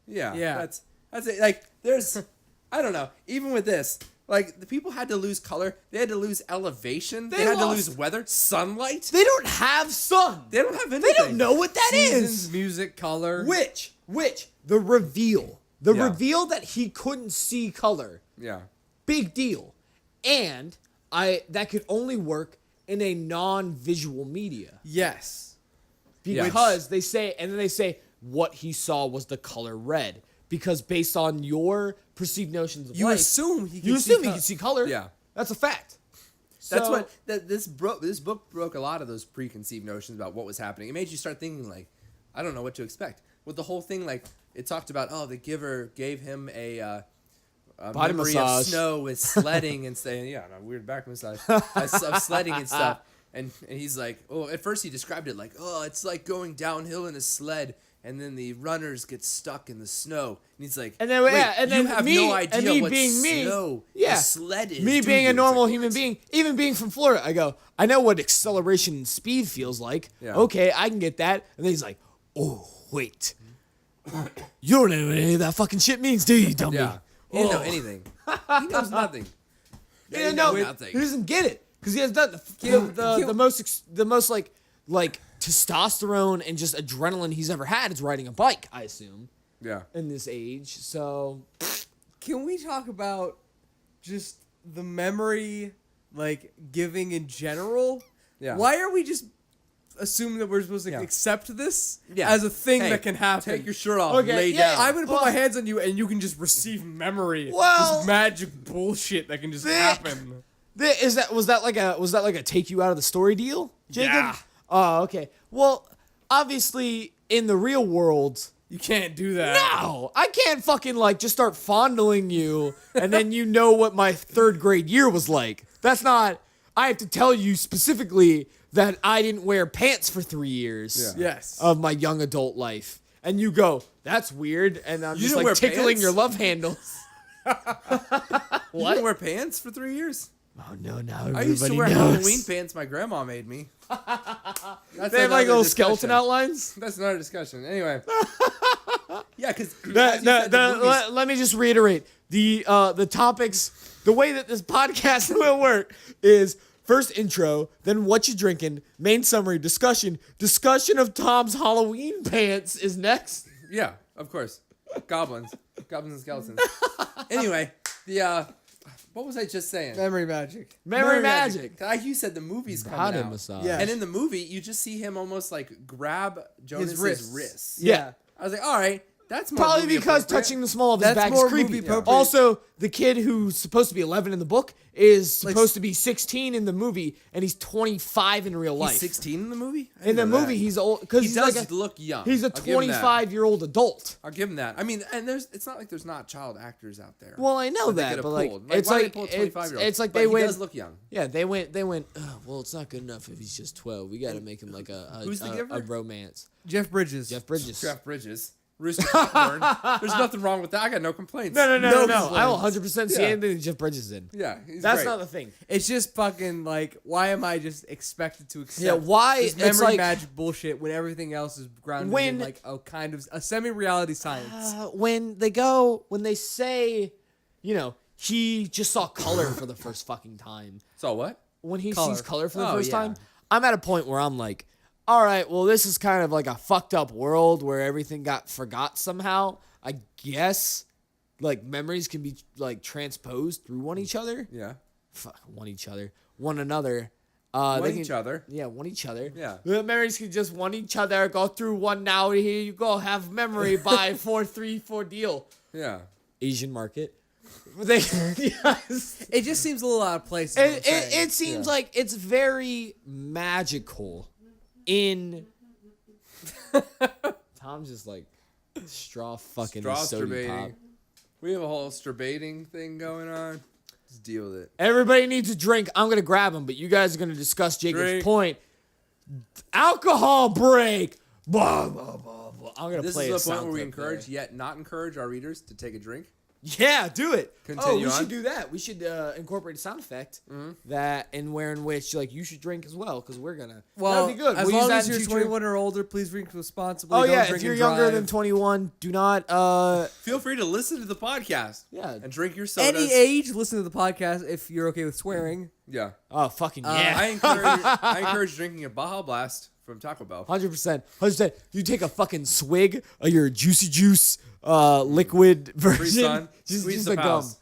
Yeah. Yeah. That's That's it. Like, there's, I don't know. Even with this, like, the people had to lose color. They had to lose elevation. They had to lose weather, sunlight. They don't have sun. They don't have anything. They don't know what that is. Seasons, music, color. Which the reveal, Yeah. reveal that he couldn't see color, Yeah. big deal, and that could only work in a non-visual media Yes. because they say what he saw was the color red because based on your perceived notions of You life, assume he you can assume see he can see color. Yeah. That's a fact. That's So- what this book broke a lot of those preconceived notions about what was happening. It made you start thinking like, I don't know what to expect. With the whole thing, like it talked about, the giver gave him a Body memory massage. of snow with sledding and saying, weird back massage of sledding and stuff. And he's like, at first he described it like, it's like going downhill in a sled. And then the runners get stuck in the snow. And he's like, And then, and then you have me, no idea and me what being me, snow yeah, the sled is. me do being you?" a It's normal like, human what? being, even being from Florida, I go, I know what acceleration and speed feels like. Yeah. Okay, I can get that. And then he's like, oh, wait. You don't know what any of that fucking shit means, do you, dummy? Yeah. He didn't know anything. He knows nothing. He didn't know. nothing. He doesn't get it because he has done the most like testosterone and just adrenaline he's ever had is riding a bike. I assume Yeah. in this age. So Can we talk about just the memory, like, giving in general? Yeah. Why are we just assuming that we're supposed to Yeah. accept this Yeah. as a thing Hey, that can happen? Take your shirt off. Okay, Lay yeah, down. I'm gonna put my hands on you, and you can just receive memory. Well- this magic bullshit that can just happen. was that like a take you out of the story deal, Jacob? Yeah. Oh, okay. Well, obviously in the real world, You can't do that. no, I can't fucking like just start fondling you and then you know what my 3rd grade year was like. That's not. I have to tell you specifically that I didn't wear pants for 3 years Yes. of my young adult life, and you go, "That's weird," and I'm You just didn't like wear tickling pants? your love handles. You didn't wear pants for 3 years? Oh no, now I everybody used to wear knows. Halloween pants my grandma made me. That's They have like another little discussion. skeleton outlines. That's another discussion. Anyway. Yeah, because Let me just reiterate the topics. The way that this podcast will work is first intro, then what you drinking, main summary, discussion of Tom's Halloween pants is next. Yeah, of course. Goblins and skeletons. Anyway, what was I just saying? Memory magic. Memory magic. You said the movie's coming Body out. massage. Yeah. And in the movie, you just see him almost like grab Jonas's wrists. wrists. Yeah. I was like, all right, that's more Probably movie because appropriate. touching the small of his That's back is more creepy. movie appropriate. Also, the kid who's supposed to be 11 in the book is supposed to be 16 in the movie, and he's 25 in real life. He's 16 in the movie. I In the didn't know movie, that. he's old because he he's does like look young. he's a I'll give him that. 25-year-old adult. I'll give him that. I mean, and it's not like there's not child actors out there. Well, I know they that, could have but like pulled. it's why like they pull a 25-year-old? it's like But they he went. does look young. Yeah, they went. Oh, well, it's not good enough if he's just 12. We got to make him like Who's the giver? a romance. Jeff Bridges. Jeff Bridges. Jeff Bridges. Rooster Cockburn. There's nothing wrong with that. I got no complaints. No. No I will complaints. 100% see Yeah. anything that Jeff Bridges in. Yeah, he's That's great. not the thing. It's just fucking like, why am I just expected to accept Yeah, why- this it's memory like- magic bullshit when everything else is grounded When- in like a kind of a semi-reality science? When they say, he just saw color for the first fucking time. So what? When he Color. sees color for the Oh, first yeah. time, I'm at a point where I'm like, all right, well, this is kind of like a fucked up world where everything got forgot somehow. I guess, like, memories can be, like, transposed through one each other. Yeah. Fuck, one another. One they each can- other. Yeah, one each other. Yeah. The memories can just one each other, go through one now. Here you go, have memory by 434 deal. Yeah. Asian market. They, yes. It just seems a little out of place. is what I'm saying. It seems like it's very magical in Tom's just like straw fucking Straw sodium pop. straighting. We have a whole straighting thing going on. Just deal with it. Everybody needs a drink. I'm gonna grab him, but you guys are gonna discuss Jacob's Drink. point. Alcohol break. Blah, blah, blah, blah. I'm gonna This play is a the sound point where we clip encourage there. yet not encourage our readers to take a drink. Yeah, do it. Continue we on. should do that. We should incorporate a sound effect that and wherein which like you should drink as well because we're gonna. Well, that'd be good. as We'll use long that as in you're future- 21 or older, please drink responsibly. Oh Don't yeah, drink if you're and younger drive. than 21, do not. Feel free to listen to the podcast. Yeah. And drink your sodas. Any age, listen to the podcast if you're okay with swearing. Yeah. Oh fucking yeah. I encourage drinking a Baja Blast from Taco Bell. 100%. 100%. You take a fucking swig of your juicy juice liquid version. Sun. Just Squeeze the the gum. pals.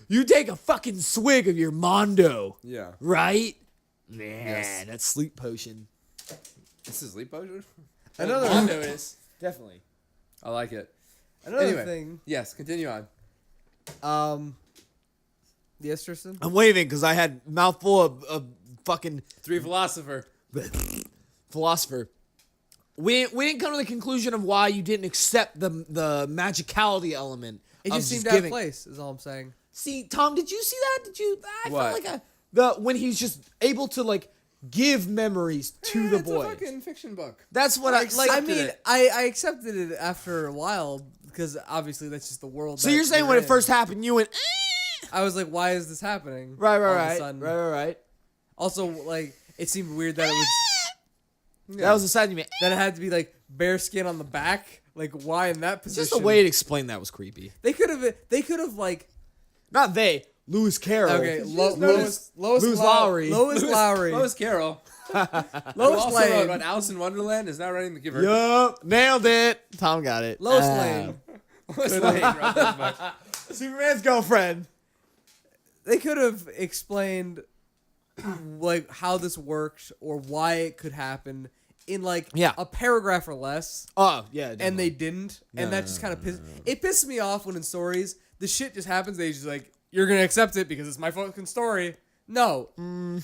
You take a fucking swig of your Mondo. Yeah. Right? Man, Yes. that's sleep potion. This is sleep potion? Another Mondo is. Definitely. I like it. another Anyway. thing. Yes, continue on. Yes, Tristan. I'm waving because I had mouthful of fucking Three philosopher. philosopher. We didn't come to the conclusion of why you didn't accept the magicality element. It of just seemed out of giving. place. Is all I'm saying. See, Tom, did you see that? Did you? I What? felt like when he's just able to like give memories to the boy. It's a fucking fiction book. That's what I like. I accepted mean, it. I accepted it after a while because obviously that's just the world. So that you're saying we're when it in. first happened, you went I was like, why is this happening? right, all of a right, sudden? right. Also, like, it seemed weird that it was That was the side you made. that it had to be like bare skin on the back. Like, why in that position? Just the way it explained that was creepy. they could have like Not they, Lewis Carroll. okay, just Lois Lowry. Lois Lowry, Lois Carroll. Who Lois also wrote Lane, about Alice in Wonderland is now writing The Giver. Yup, nailed it. Tom got it. Lois Lane. Lois Lane wrote this book. Superman's girlfriend. They could have explained like how this worked or why it could happen in like a paragraph or less. Oh yeah, And they didn't, and that just kind of pisses me off when in stories the shit just happens. They just like you're gonna accept it because it's my fucking story. No,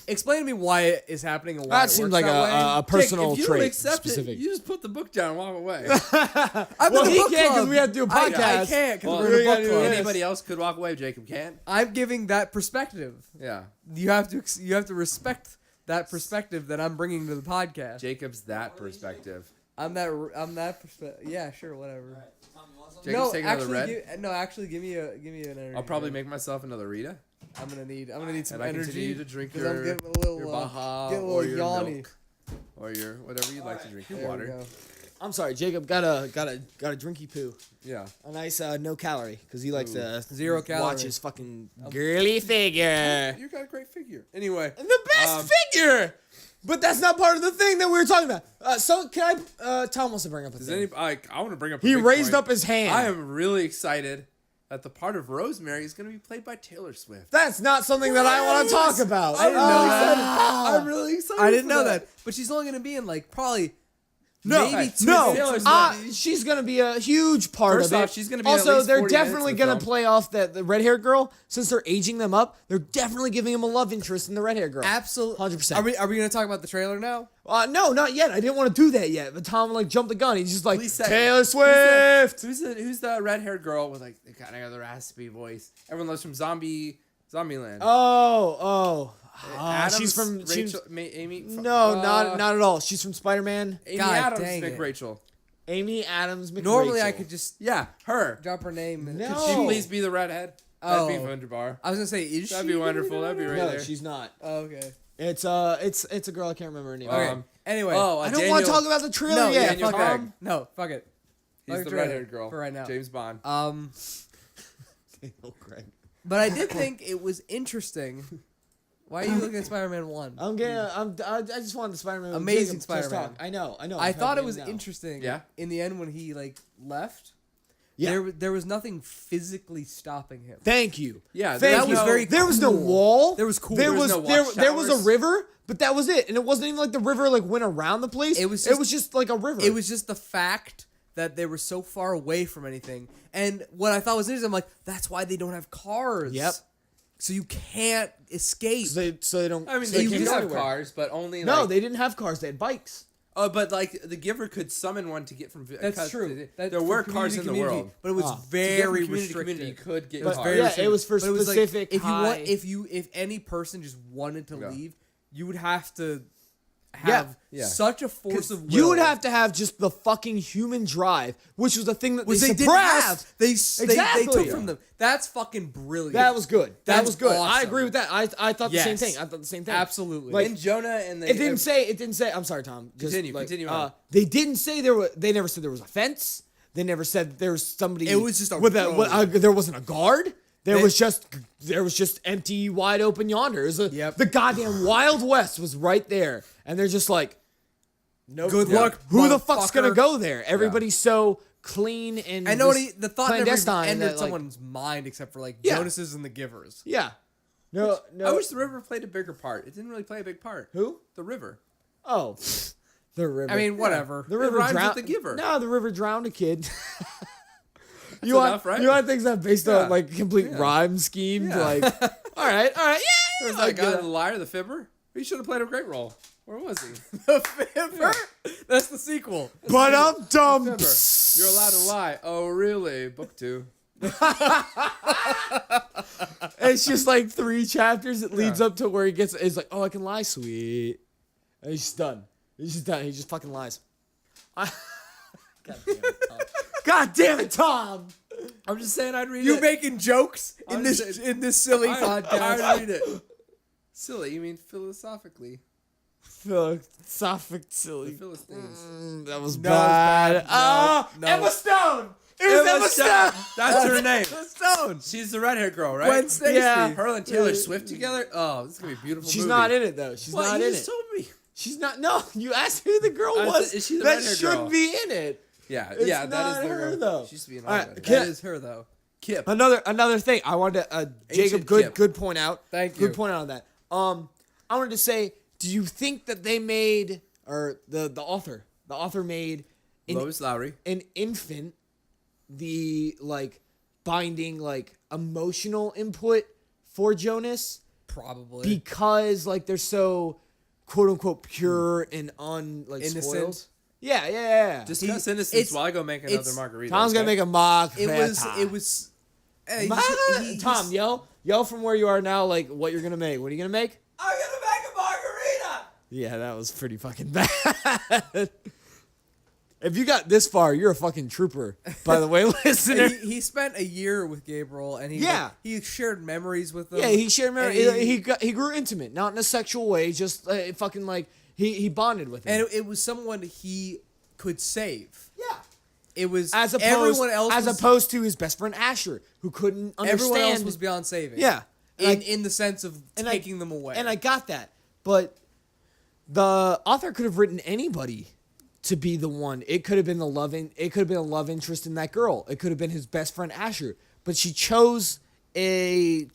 explain to me why it is happening and why that it seems works like that way. a personal Jake, if you trait. don't accept specific. it, you just put the book down and walk away. I'm Well, in the he book can't 'cause club. we have to do a I podcast. can't because Well, we're in a book we gotta do club. this. Anybody else could walk away. Jacob can't. I'm giving that perspective. Yeah. You have to respect that perspective that I'm bringing to the podcast. Jacob's that perspective. I'm that perspective. Yeah, sure, whatever. Jacob's taking another red. Actually, give me an energy. I'll probably drink. make myself another Rita. I'm gonna need some And I energy. continue to drink 'cause your, I'm getting a little, your Baja getting a or little your yawny. milk or your whatever you'd like to drink. Your There we water. go. I'm sorry, Jacob got a drinky poo. Yeah. A nice no calorie because he likes to 0 calorie. watch his fucking girly figure. You got a great figure. Anyway. And the best figure. But that's not part of the thing that we were talking about. So can I? Tom wants to bring up a Does thing. I want to bring up. A He big raised point. up his hand. I am really excited that the part of Rosemary is going to be played by Taylor Swift. That's not something that I want to talk about. I didn't know that. Ah. I'm really excited. I didn't for know that, but she's only gonna be in like probably maybe Hey, two. No, Taylor Swift. she's gonna be a huge part First of it. off, she's gonna be in at also, least they're 40 definitely minutes of the gonna film. play off that the red haired girl. Since they're aging them up, they're definitely giving him a love interest in the red haired girl. Absolutely, 100%. Are we gonna talk about the trailer now? No, not yet. I didn't want to do that yet. But Tom like jumped the gun. He's just like Please say- Taylor Swift. Who's the red haired girl with like the kind of the raspy voice? Everyone loves from Zombieland. She's from Rachel, Amy. No, not at all. She's from Spider Man. Amy God Adams, dang Mick it. Rachel. Amy Adams. McRachel. Normally, I could just Yeah, her. drop her name. And No. Could she please be the redhead? That'd be Oh. wonderful. I was gonna say, is That'd she be gonna wonderful. That'd be right No, there. she's not. Oh, okay. It's a girl. I can't remember her name. Okay. Um, Anyway, I don't want to talk about the trailer no, yet. Daniel fuck Craig. it. No, fuck it. He's Fuck the trailer red-haired girl for right now. James Bond. But I did think it was interesting. Why are you looking at Spider-Man 1? I just wanted the Spider-Man. Amazing Jacob, just Spider-Man. talk. I know. I thought it was interesting. interesting. Yeah? In the end, when he like left, Yeah. there was nothing physically stopping him. Thank you. Yeah, Thank that you. was very There was no cool. wall. There was cool. There There was was no watch there was a towers. river, but that was it. And it wasn't even like the river like went around the place. It was just like a river. It was just the fact that they were so far away from anything. And what I thought was interesting, I'm like, that's why they don't have cars. Yep. So you can't escape. so they don't. I mean, so they you do can't go have anywhere. cars, but only No, like, they didn't have cars. They had bikes. Oh, but like the giver could summon one to get from. That's true. There were cars in the world. but it was Ah. To get from very community to restricted. community, you could get It was cars. very Yeah, restricted. it was for But it was like, specific if you high- want, if any person just wanted to Yeah. leave, you would have to have Yeah. such a force of will. You would have to have just the fucking human drive, which was the thing that they didn't suppressed. have. They Exactly. took from them. That's fucking brilliant. That was good. That That's was good. I awesome. agree with that. I thought the same Yes. thing. I thought the same thing. Absolutely. Like, And Jonah and It didn't say. I'm sorry, Tom. Just, Continue on. They didn't say there was. They never said there was a fence. They never said there was somebody. It was just a with road. there wasn't a guard. There They- was just empty, wide open yonder. It was Yep. The goddamn Wild West was right there, and they're just like, no. Good luck, Who the fuck's gonna motherfucker. go there? Everybody's so clean and. I know just the thought never even clandestine entered that, like- someone's mind except for like Yeah. Jonas's and the Givers. Yeah. No. I wish the river played a bigger part. It didn't really play a big part. Who? The river. Oh, the river. I mean, whatever. The river rhymes drowned with the giver. No, the river drowned a kid. enough, right? You want things that based Yeah. on like complete Yeah. rhyme scheme? Yeah. Like, all right, yeah. There's I that guy, get the it. liar, the fibber. He should have played a great role. Where was he? The Fibber? That's the sequel. But I'm dumb. Fibber. You're allowed to lie. Oh, really? Book 2. It's just like 3 chapters. It leads Yeah. up to where he gets. It's like, oh, I can lie, sweet. And he's just done. He's just done. He just fucking lies. God damn it, Tom. God damn it, Tom. I'm just saying I'd read You it. making jokes in I'm this just- silly I'd podcast? read it. Silly, you mean philosophically. Philosophic silly. The Philistines. That was No, it was bad. bad. Ah, No. Emma Stone. It was Emma Stone. That's her name. The Stone. She's the red-haired girl, right? Gwen Stacy. Yeah. Her and Taylor Swift together? Oh, this is going to be a beautiful She's movie. not in it though. She's What? not You in just it. told me. She's not. No, you asked who the girl I was. said, is she the that red-haired should girl? be in it. Yeah, It's yeah, that not is the her, girl. though. She used to be an All right, all Kip. That is her though. Kip. Another thing I wanted to Jacob. Kip. Good point out. Thank Good you. point out on that. I wanted to say, do you think that they made or the author made Lois Lowry. an infant the like binding like emotional input for Jonas Probably. because like they're so quote unquote pure and Innocent. spoiled. Yeah. Discuss He- innocence it's- while I go make another it's- margarita. Tom's gonna okay? make a mock. it was. Tom, yell from where you are now, like what you're gonna make. What are you gonna make? I'm gonna make a margarita. Yeah, that was pretty fucking bad. If you got this far, you're a fucking trooper. By the way, listener. He spent a year with Gabriel, and he shared memories with them. Yeah, he shared memory. And He grew intimate, not in a sexual way, just fucking like he bonded with him. and it was someone he could save. yeah. It was As opposed, everyone else. as was, opposed to his best friend Asher, who couldn't understand. everyone else was beyond saving. Yeah. in the sense of and taking them away. And I got that, but the author could have written anybody to be the one. It could have been It could have been a love interest in that girl. It could have been his best friend Asher, but she chose a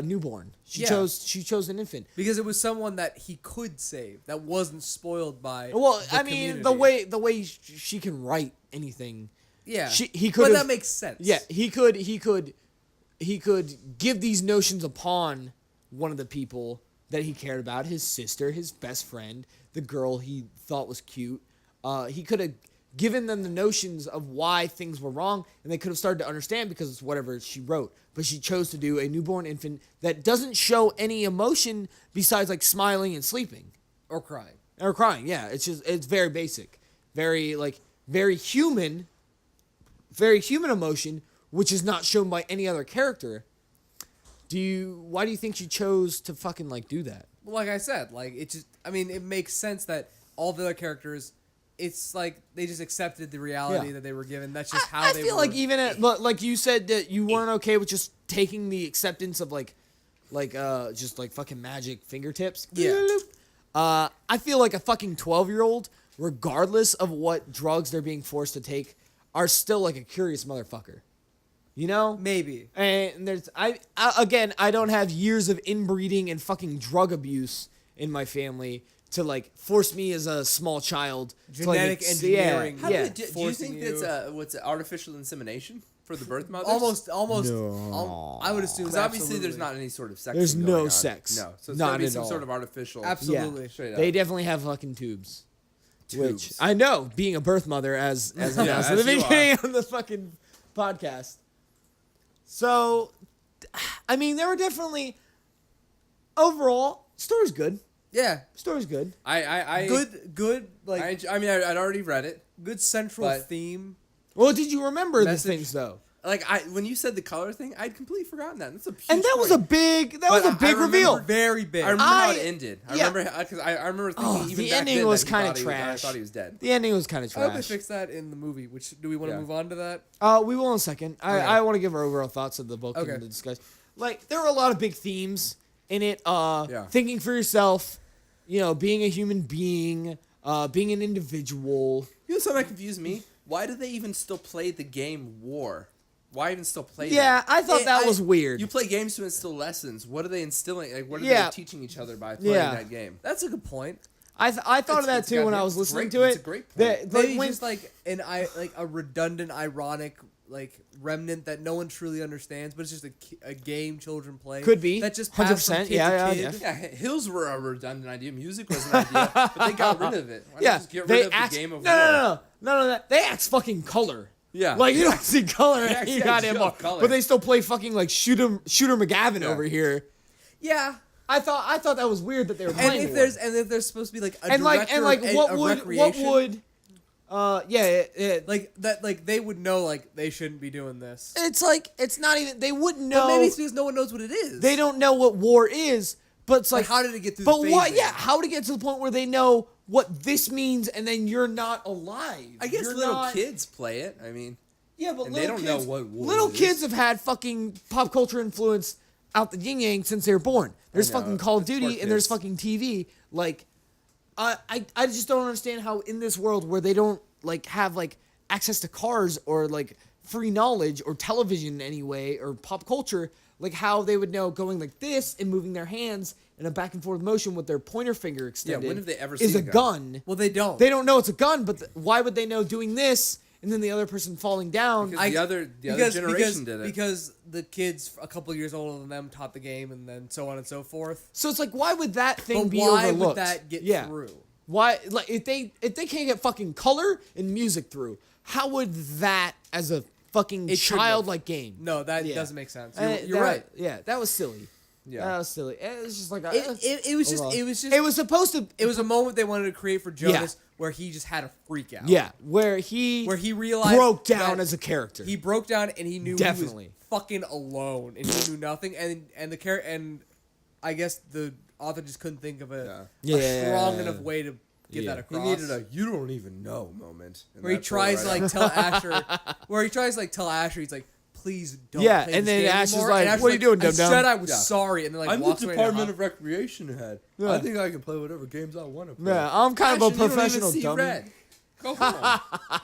newborn. She Yeah. chose an infant. because it was someone that he could save that wasn't spoiled by. Well, the I mean, community. the way she can write anything. Yeah, he But could. that makes sense. Yeah, he could give these notions upon one of the people that he cared about, his sister, his best friend, the girl he thought was cute. He could have given them the notions of why things were wrong, and they could have started to understand because it's whatever she wrote. But she chose to do a newborn infant that doesn't show any emotion besides like smiling and sleeping. or crying. Or crying, yeah. It's very basic. Very human emotion, which is not shown by any other character. Why do you think she chose to fucking like do that? Well, like I said, like it makes sense that all the other characters, it's like they just accepted the reality Yeah. that they were given. That's just how I they feel were. like even like you said that you weren't okay with just taking the acceptance of just like fucking magic fingertips. Yeah. I feel like a fucking 12-year-old, regardless of what drugs they're being forced to take, are still like a curious motherfucker. You know? Maybe. And I don't have years of inbreeding and fucking drug abuse in my family to like force me as a small child Genetic to, like, engineering. How Yeah. do you forcing think you- that's what's it, artificial insemination for the birth mothers? Almost. No. I would assume. Because obviously there's absolutely. not any sort of sex. There's going no on. sex. No, so it's Not gotta be at some all. sort of artificial. Absolutely. Straight up. They definitely have fucking tubes. Which Tubes. I know, being a birth mother, as announced at as the you beginning of the fucking podcast. So, I mean, there were definitely overall story's good. Yeah. Story's good. Good. Like I mean, I'd already read it. good central but- theme. Well, did you remember the Message. things though? Like when you said the color thing, I'd completely forgotten that. That's a huge And that was a point. big But I reveal. remember- Very big. I remember how it I- ended. I yeah. remember because I remember thinking Oh, even the back ending then was that kinda I trash. thought he was dead. The ending was kind of I hope they trash. fix that in the movie. Which do we want to Yeah. move on to that? We will in a second. Okay. I want to give our overall thoughts of the book Okay. and the discussion. Like there were a lot of big themes in it. Yeah. Thinking for yourself, being a human being, being an individual. You know something that confused me? Why do they even still play the game War? Why even still play Yeah, that? I thought that was weird. You play games to instill lessons. What are they instilling? Like, what are Yeah. they teaching each other by playing Yeah. that game? That's a good point. I thought of that It's too when I goddamn- was it's listening great. to it. It's a great point. That- Maybe when- just like a redundant, ironic remnant that no one truly understands, but it's just a game children play. Could be. That just 100%, passed from kid yeah, to yeah, kid. yeah. Yeah, hills were a redundant idea. Music was an idea, but they got rid of it. Why Yeah, not just get they rid of axe. the game of no, war? no, no, no, no. They axe fucking color. Yeah. Like you don't see color They in actually any goddamn show bar, color. but they still play fucking like Shooter McGavin Yeah. over here. Yeah. I thought that was weird that they were And playing. if there's supposed to be like a and like director what of would recreation, like like they would know like they shouldn't be doing this. it's like it's not even they wouldn't But know. maybe it's because no one knows what it is. They don't know what war is, but it's Like, like how did it get through? But the what? phasing? Yeah, how to get to the point where they know what this means, and then you're not alive. I guess You're little not- kids play it. I mean, Yeah, but and little they don't know kids, what war little is. kids have had fucking pop culture influence out the yin yang since they were born. There's know, fucking Call of it's poor Duty and there's kids. fucking TV. Like, I just don't understand how in this world where they don't like have like access to cars or like free knowledge or television anyway or pop culture, like how they would know going like this and moving their hands in a back and forth motion with their pointer finger extended. when have they ever is seen a a gun? Well, they don't. They don't know it's a gun, but why would they know doing this and then the other person falling down? Because the other generation did it. Because the kids a couple years older than them taught the game, and then so on and so forth. So it's like, why would that thing But be why overlooked? would that get through? Why, like, if they can't get fucking color and music through, how would that as a fucking It shouldn't childlike game? No, that Yeah. doesn't make sense. Uh, You're that- right. Yeah, that was silly. Yeah. That was silly. It was just like It was just overall. it was just It was supposed to. it was a moment they wanted to create for Jonas where he just had a freak out. Yeah, where he realized broke down that as a character. He broke down and he knew Definitely. he was fucking alone and he knew nothing and the character and I guess the author just couldn't think of a strong enough way to get that He across. needed a "you don't even know" moment. And where he that's tries to right like tell Asher, tell Asher, he's like, please don't. Yeah, play and this then game Asher's anymore. like, And Asher's "What are you doing, I dum-dum?" said I was Yeah. sorry, and then like I'm the walks away. Department of Recreation head. Yeah. I think I can play whatever games I want to play. Yeah, I'm kind of a Asher, you don't even professional see dummy. red. Go home.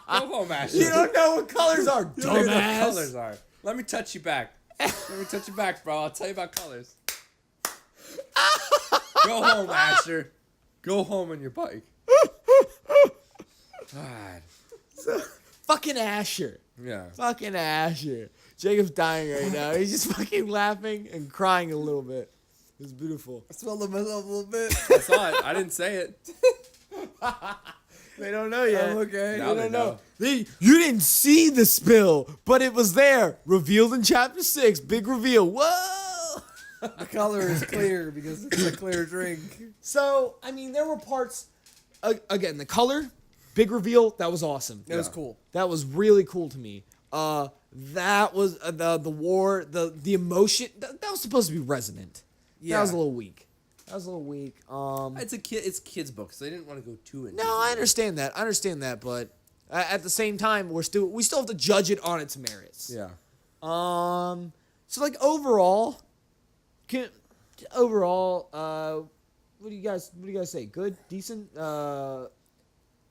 Go home, Asher. You don't know what colors are, You don't know what dumbass. colors are. Let me touch you back. Let me touch you back, bro. I'll tell you about colors. Go home, Asher. Go home on your bike. God. Fucking Asher. Yeah. Fucking Asher. Jacob's dying right now. He's just fucking laughing and crying a little bit. It's beautiful. I smelled myself a little bit. I saw it. I didn't say it. They don't know yet. I'm okay. Now They they don't know. You didn't see the spill, but it was there. Revealed in chapter 6. Big reveal. Whoa! The color is clear because it's a clear drink. So, I mean, there were parts. Again, the color, big reveal. That was awesome. It was cool. That was really cool to me. That was the war, the emotion. That was supposed to be resonant. Yeah. That was a little weak. It's a kid. It's a kid's book, so they didn't want to go too into. No, I understand that. But at the same time, we still have to judge it on its merits. Yeah. So like overall, what do you guys say? Good, decent,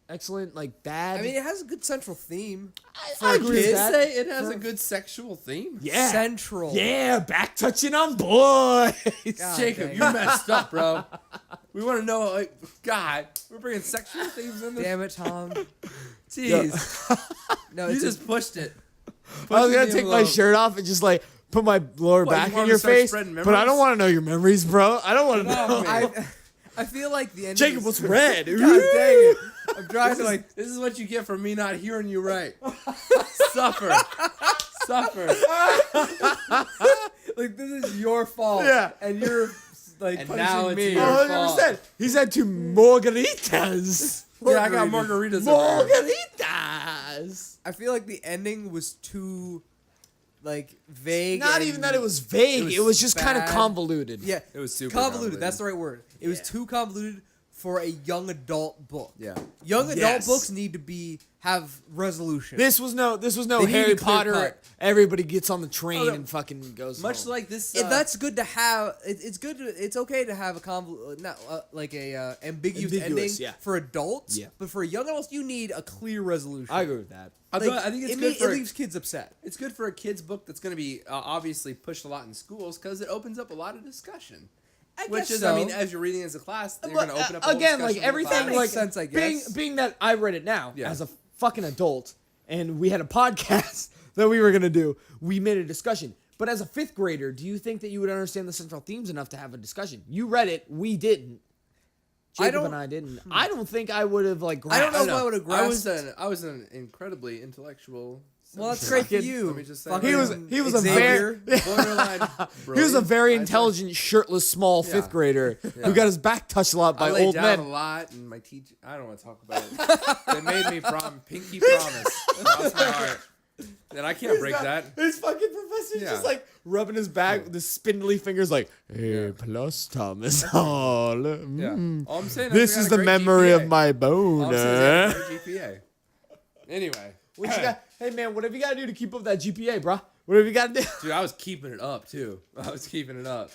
excellent, like bad. I mean, it has a good central theme. I agree with kids. that. Say it has a good sexual theme. Yeah. Central. Yeah, back touching on boys. God Jacob, dang you it. messed up, bro. We want to know, like, God, we're bringing sexual themes in this. Damn it, Tom. Jeez, No, you it's just pushed it. I was gonna Pushing the take my envelope. shirt off and just like put my lower What, you back in wanna your start face, spreading but I memories? don't want to know your memories, bro. I don't want to know. I feel like the end. Jacob, of what's this, red? God dang it! I'm trying to like. This is what you get for me not hearing you right. Suffer. Suffer. Like this is your fault. Yeah. And you're like And punishing now it's me. your fault. 100%. He said to margaritas. Yeah, I got margaritas over here. Margaritas. I feel like the ending was too like vague. Not and- even that it was vague. It was just kind of bad. convoluted. Yeah, It was super convoluted. That's the right word. It was Yeah. too convoluted for a young adult book. Yeah. Young adult Yes. books need to have resolution. This was no They need Harry a clear Potter. cut. Everybody gets on the train no. and fucking goes Much home. like this. That's good to have. It's good. It's okay to have a ambiguous ending Yeah. for adults. Yeah. But for young adults, you need a clear resolution. I agree with that. I think it's good it for leaves kids upset. it's good for a kid's book that's going to be obviously pushed a lot in schools because it opens up a lot of discussion. Which guess is, so. I mean, as you're reading as a class, you're But, going to open up a whole again, like discussion in the everything, class. like Makes sense, I guess. being that I read it now Yeah. as a fucking adult, and we had a podcast that we were gonna do. We made a discussion. But as a 5th grader, do you think that you would understand the central themes enough to have a discussion? You read it, we didn't. Jacob don't- and I didn't. I don't think I would have like. I don't know grasped- if I would have I was grasped. I was an incredibly intellectual. Well, that's great for Let you. me just say- He was a Xavier. Borderline. He was a very brilliant. intelligent, shirtless, small Yeah. 5th grader who got his back touched a lot by I laid old down men. a lot, and my teacher. I don't want to talk about it. They made me pinky promise across my heart, and I can't break that. His fucking professor's Yeah. just like rubbing his back with his spindly fingers, like, "Hey, plus Thomas Hall. Yeah. All I'm saying. This I is got the a great memory GPA. of my All I'm saying is I boner." got a great GPA. Anyway, What you got? Hey man, whatever you gotta do to keep up that GPA, bro. Whatever you gotta do. dude, I was keeping it up too. I was keeping it up.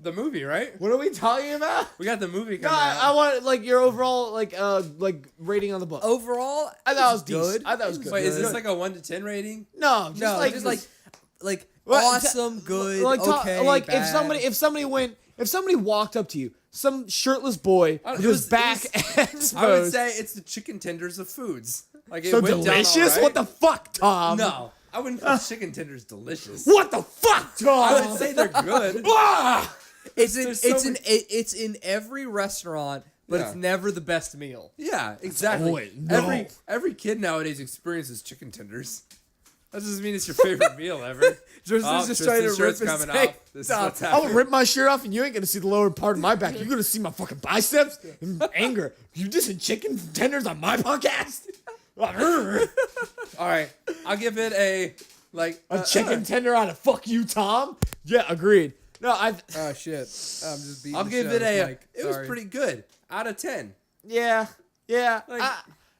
The movie, right? What are we talking about? We got the movie No, coming out. I want like your overall like rating on the book. Overall, I thought it was good. decent. I thought it was good. Wait, is this Good. like a 1 to 10 rating? no, just No, like just like What? awesome, good, like okay, like bad. if somebody walked up to you, some shirtless boy I don't- with it his was- it back I would exposed. say it's the chicken tenders of foods. Like it So went down all delicious? right. What the fuck, Tom? No, I wouldn't call chicken tenders delicious. What the fuck, Tom? I would say they're good. Ah! It's in every restaurant, but it's Yeah. never the best meal. Yeah, exactly. Boy, no. Every kid nowadays experiences chicken tenders. That doesn't mean it's your favorite meal ever. Tristan's just trying to Tristan's rip shirt's his coming steak. off. This is Stop. what's I'm happening. gonna rip my shirt off and you ain't gonna see the lower part of my back. You're gonna see my fucking biceps and anger. You dissing chicken tenders on my podcast? All right, I'll give it a A chicken tender on a fuck you, Tom? Yeah, agreed. No, Oh shit! I'm just beating. I'll the give shit it out of a. this mic. It was Sorry. pretty good. Out of 10. yeah. Like-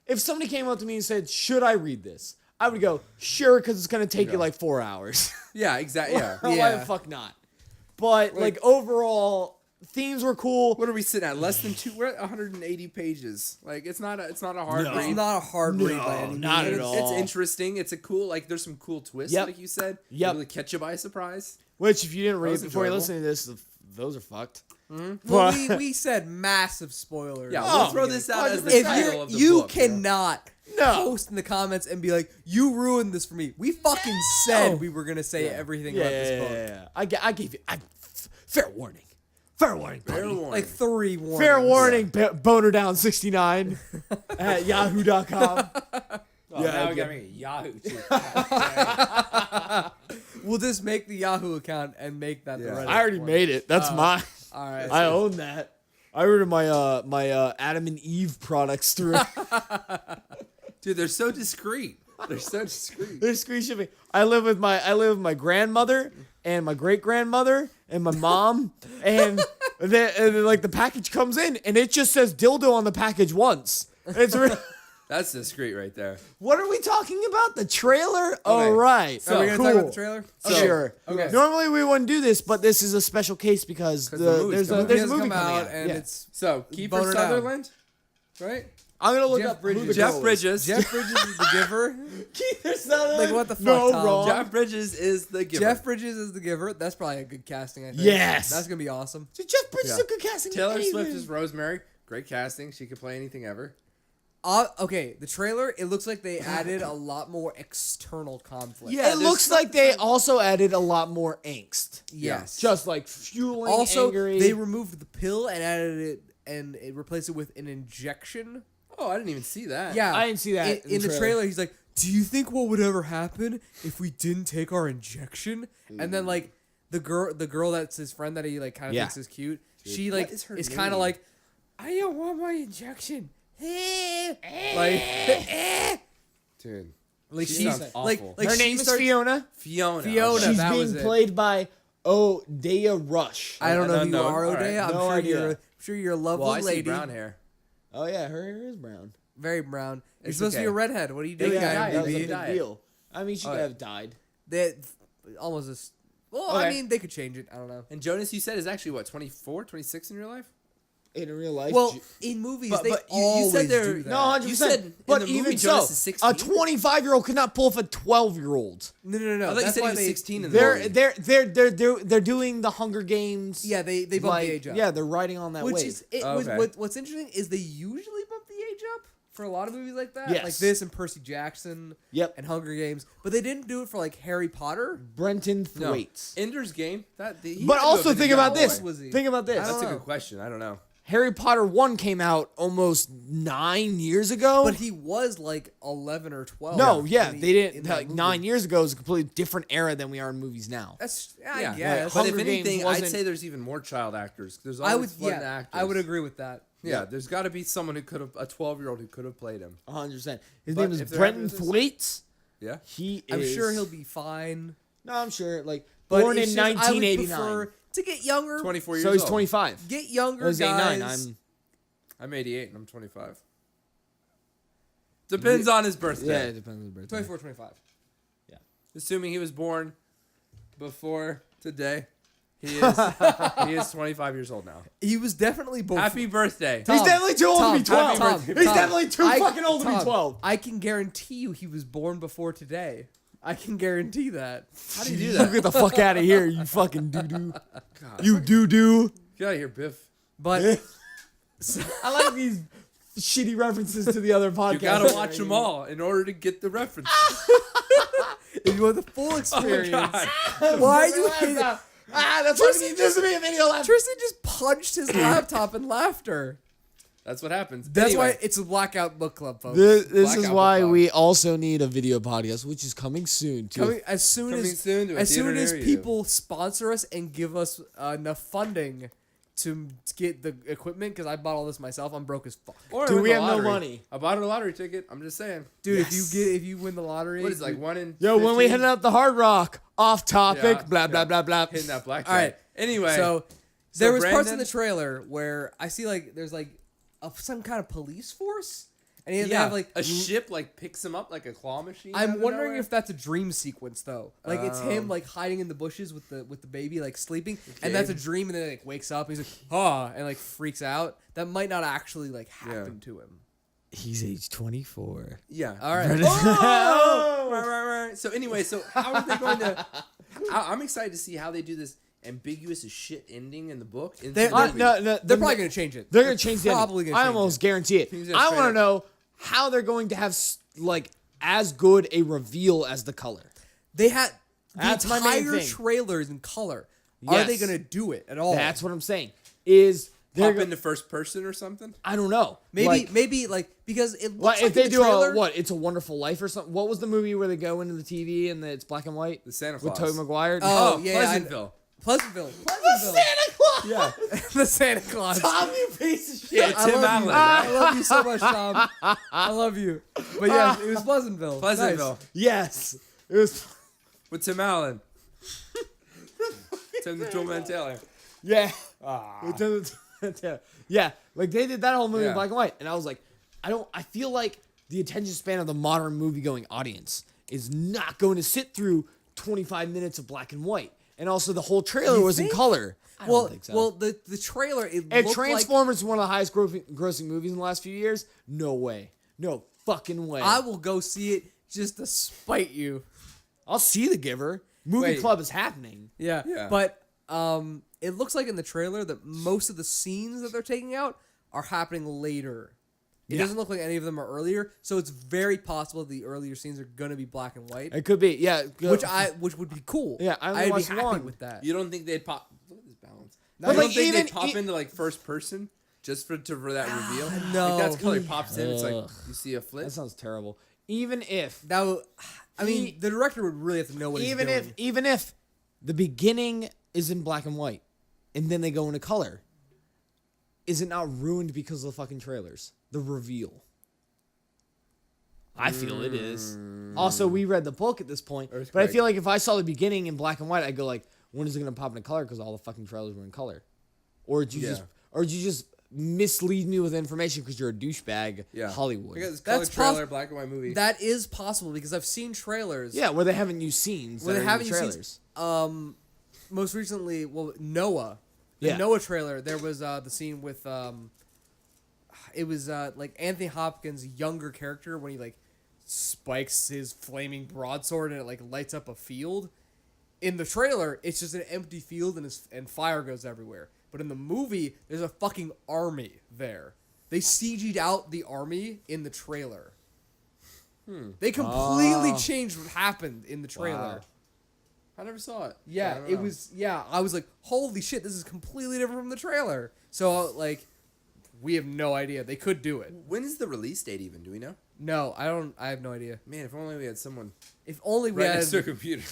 If somebody came up to me and said, "Should I read this?" I would go, "Sure," because it's gonna take you like 4 hours. Yeah, exactly. Yeah. Why Yeah. the fuck not? But like overall, themes were cool. What are we sitting at? Less than 2. We're at 180 pages. Like it's not a hard No. read. It's not a hard read by No, any not means. at all. It's interesting. It's a cool, like, there's some cool twists, Yep. like you said. Yep. Really catch you by surprise. Which, if you didn't read was it before you enjoyable. listen to this, those are fucked. Well, we said massive spoilers. Yeah, Oh, we'll throw this out as the If title of the you book. cannot No. post in the comments and be like, "You ruined this for me." We fucking said we were gonna say everything about this book. I gave you fair warning. Fair warning. Fair buddy. warning. Like 3 warnings. Fair warning, boner down 69 at yahoo.com. Oh, Yeah, now I we get- got me a Yahoo too. We'll just make the Yahoo account and make that the Yeah. Reddit I already one. made it. That's mine. All right. I own that. I ordered my Adam and Eve products through. Dude, they're so discreet. They're so discreet. They're screen shipping. I live with my grandmother and my great grandmother and my mom and then like the package comes in and it just says dildo on the package once. It's That's discreet right there. What are we talking about? The trailer? All right. So, are we gonna cool. talk about the trailer? Sure. Okay. Normally we wouldn't do this, but this is a special case because the movie's there's coming a out. there's a has movie come coming out. and Yeah. it's So, Kiefer Boner down. Sutherland, right? I'm gonna look Jeff up who the Bridges. girl Jeff is. Bridges. Jeff Bridges is the giver. Kiefer Sutherland. Like, what the fuck, No, Tom? wrong. Jeff Bridges is the giver. Jeff Bridges is the giver. That's probably a good casting. I think. Yes. That's gonna be awesome. So Jeff Bridges Yeah. is a good casting. Taylor anything. Swift is Rosemary. Great casting. She could play anything ever. Okay, the trailer. It looks like they added a lot more external conflict. Yeah, It there's looks stuff like they also added a lot more angst. Yes. Just like fueling Also, angry. they removed the pill and added it and it replaced it with an injection. Oh, I didn't even see that. Yeah, I didn't see that in the trailer. He's like, "Do you think what would ever happen if we didn't take our injection?" And then like the girl that's his friend that he like kind of Yeah. thinks is cute. Dude, She what like is her is kind of name? like, I don't want my injection. like Dude. like She she's sounds like awful. Her she name is starts- Fiona. Fiona. Fiona. Okay. She's that being was it. played by Dea Rush. I don't know who you Unknown. are, All right. O'Day. I'm No sure idea. I'm sure you're a lovely Well, I see lady. brown hair. Oh yeah, her hair is brown. Very brown. You're It's supposed to be okay. a redhead. What are you They doing, got guy? died. That was a Maybe. big Died. deal. I mean, she Oh, could yeah. have died. They almost as well. Okay. I mean, they could change it. I don't know. And Jonas, you said, is actually what, 24, 26 in real life? In real life. Well, in movies, But- they but you always said they're- do that. no, 100%. You said in but the movie even Jonas so, is 16? a 25-year-old could not pull off a 12-year-old. no. I thought you That's said why he was they- 16 in the movie. They're doing the Hunger Games. Yeah, they bump like, the age up. Yeah, they're riding on that which wave. is Okay. what's interesting is they usually bump the age up for a lot of movies like that, Yes. like this and Percy Jackson. Yep. And Hunger Games, but they didn't do it for like Harry Potter. Brenton No. Thwaites. Ender's Game. He But had to have also been a think young about boy. this. Was he? Think about this. I That's don't a know. good question. I don't know. Harry Potter 1 came out almost 9 years ago. But he was like 11 or 12. no, yeah, when they in didn't. that Like movie. 9 years ago is a completely different era than we are in movies now. That's Yeah, guess. but if Hunger Games anything, I'd wasn't- say there's even more child actors. There's I always would. fun Yeah, actors. I would agree with that. Yeah, there's got to be someone who could have, a 12-year-old who could have played him. 100%. His But name is if they're Brenton having this- Thwaites. Yeah. He I'm is. sure he'll be fine. No, I'm sure. Like But born it's in just, I would 1989. prefer to get younger. 24 years So he's old. 25. Get younger I was 89. guys. I'm 88 and I'm 25. Depends on his Yeah, birthday. it depends on the birthday. 24, 25. Assuming he was born before today, he is 25 years old now. He was definitely born. Happy birthday. Tom, He's definitely too old to be 12. Tom, He's Tom, definitely too fucking old to be 12. I can guarantee you he was born before today. I can guarantee that. How do you do that? Get the fuck out of here, you fucking doo-doo. God, You doo-doo. get out of here, Biff. But I like these shitty references to the other podcasts. You gotta watch them all in order to get the reference. if you want the full experience, God. why are you hating? that's why we need this to be a video laugh. Tristan just punched his laptop in laughter. That's what happens. That's Anyway, why it's a Blackout Book Club, folks. This is Blackout why Book we also need a video podcast, which is coming soon, too. Coming as soon Coming as soon to a as theater soon as near you. people sponsor us and give us enough funding to get the equipment, because I bought all this myself. I'm broke as fuck, or I Dude, win we the have no lottery. money. I bought a lottery ticket. I'm just saying. dude. Yes. If you win the lottery, What is it, like 1 in Yo, when we 15? headed out the Hard Rock, off topic, Yeah, blah, blah, yeah. blah, blah. Hitting that blackjack. All right. Anyway. So there was parts in Brandon- the trailer where I see like there's like some kind of police force, and they yeah, have like a ship like picks him up like a claw machine. out I'm of wondering nowhere. if that's a dream sequence though. Like it's him like hiding in the bushes with the baby like sleeping, and that's a dream, and then he, like wakes up, and he's like and like freaks out. That might not actually like happen to him. He's age 24. Yeah. All right. Oh! right. So anyway, so how are they going to? I'm excited to see how they do this ambiguous as shit ending in the book. Into They- the they're- movie. They're probably gonna change it. They're gonna change the ending. Probably gonna I change almost it. guarantee it. He's gonna I straight want to up- know how they're going to have like as good a reveal as the color. They had the That's my main entire thing. trailer is in color. Are they Yes. gonna do it at all? That's what I'm saying. Is they're Pop into first person or something. I don't know. maybe like because it looks Like, like if they in the do trailer, a It's a Wonderful Life or something. What was the movie where they go into the TV and it's black and white The Santa with Claus. Tobey Maguire? Oh, yeah, Pleasantville. Pleasantville. Claus. Yeah. the Santa Claus. Tom, you piece of shit. Yeah, I Tim love Allen. you. Right? I love you so much, Tom. I love you. But yeah, it was Pleasantville. Pleasantville Nice. Yes, it was. with Tim Allen. Tim the Toolman Taylor. Yeah. Yeah, like they did that whole movie in Yeah. black and white, and I was like, I feel like the attention span of the modern movie-going audience is not going to sit through 25 minutes of black and white, and also the whole trailer You was think? in color. I don't Well, think so. well, the trailer it if looked Transformers is one of the highest grossing movies in the last few years, no way, no fucking way. like I will go see it just to spite you. I'll see The Giver. Movie Wait. club is happening. Yeah. Yeah. But it looks like in the trailer that most of the scenes that they're taking out are happening later. It Yeah. doesn't look like any of them are earlier, so it's very possible the earlier scenes are gonna be black and white, It could be, yeah. which would be cool. Yeah, I only I'd be watched happy one. with that. You don't think they'd pop? Look at this balance. But, You like, don't think even- they'd pop into like first person just for that reveal? no. Like, that's color he pops in. It's like Ugh. you see a flip. That sounds terrible. Even if That would, I mean, the director would really have to know what he's doing. even if the beginning is in black and white, and then they go into color. Is it not ruined because of the fucking trailers? The reveal. I feel it is. Also, we read the book at this point, but I feel like if I saw the beginning in black and white, I'd go like, when is it gonna pop into color? Because all the fucking trailers were in color. Or did you just mislead me with information because you're a douchebag? Yeah. Hollywood. I got this color That's trailer, black and white movie. That is possible because I've seen trailers. Yeah, where they haven't used scenes. Where they haven't used trailers. scenes. Most recently, Noah. The Noah trailer. There was the scene with it was like Anthony Hopkins' younger character when he like spikes his flaming broadsword and it like lights up a field. In the trailer, it's just an empty field and fire goes everywhere. But in the movie, there's a fucking army there. They CG'd out the army in the trailer. They completely changed what happened in the trailer. Wow. I never saw it. Yeah, it was. Yeah, I was like, holy shit, this is completely different from the trailer. So like, we have no idea. They could do it. When is the release date even? Do we know? No, I don't. I have no idea. Man, if only we had someone If only we right had. next to a computer.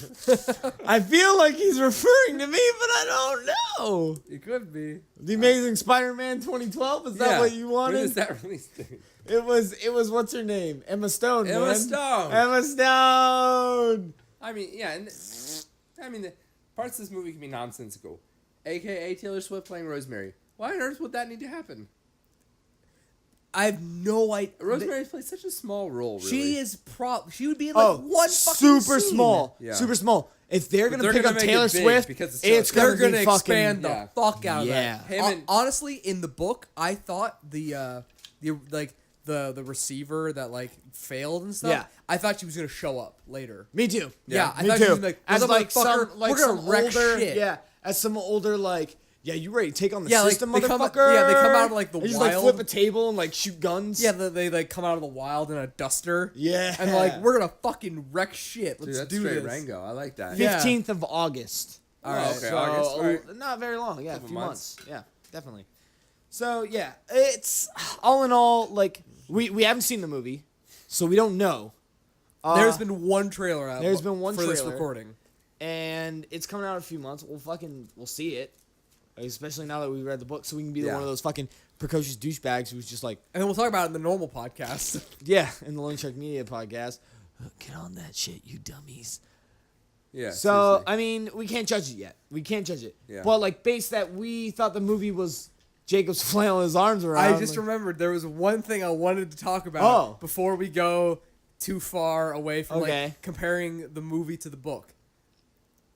I feel like he's referring to me, but I don't know. It could be. The Amazing Spider-Man 2012. Is that what you wanted? When is that release date? It was what's her name? Emma Stone. Emma man. Stone. Emma Stone. I mean, yeah, and the parts of this movie can be nonsensical. AKA Taylor Swift playing Rosemary. Why on earth would that need to happen? I have no idea. Rosemary plays such a small role, really. She would be in like one fucking super scene. small. Yeah. Super small. If they're But gonna they're pick gonna up make Taylor it big Swift, because it's They're gonna gonna be fucking expand the fuck out of Yeah. that. Him and- Honestly, in the book, I thought the receiver that like failed and stuff. Yeah. I thought she was gonna show up later. Me too. Yeah, I me thought too. she was like, as "Motherfucker, like some we're gonna wreck older, shit." yeah, as some older like, yeah, you ready to take on the Yeah, like, system, they motherfucker? come out- yeah, they come out of, like, the They just wild. like flip a table and like shoot guns. Yeah, they like come out of the wild in a duster. Yeah. and like we're gonna fucking wreck shit. Let's Dude, that's do straight this. Rango. I like that. Yeah. 15th of August. All right. okay, So, August. All right. not very long. Yeah, a Couple few months. months. Yeah, definitely. So yeah, it's all in all like we haven't seen the movie, so we don't know. There's been one trailer out. There's been one for this trailer. recording. And it's coming out in a few months. We'll see it, especially now that we read the book, so we can be Yeah. one of those fucking precocious douchebags who's just like, And then we'll talk about it in the normal podcast. yeah, in the Lone Shark Media podcast. Get on that shit, you dummies. Yeah. So seriously. I mean, we can't judge it yet. We can't judge it. Yeah. But like, based that we thought the movie was Jacob's flailing his arms around. I just like, remembered there was one thing I wanted to talk about before we go too far away from Okay. like comparing the movie to the book.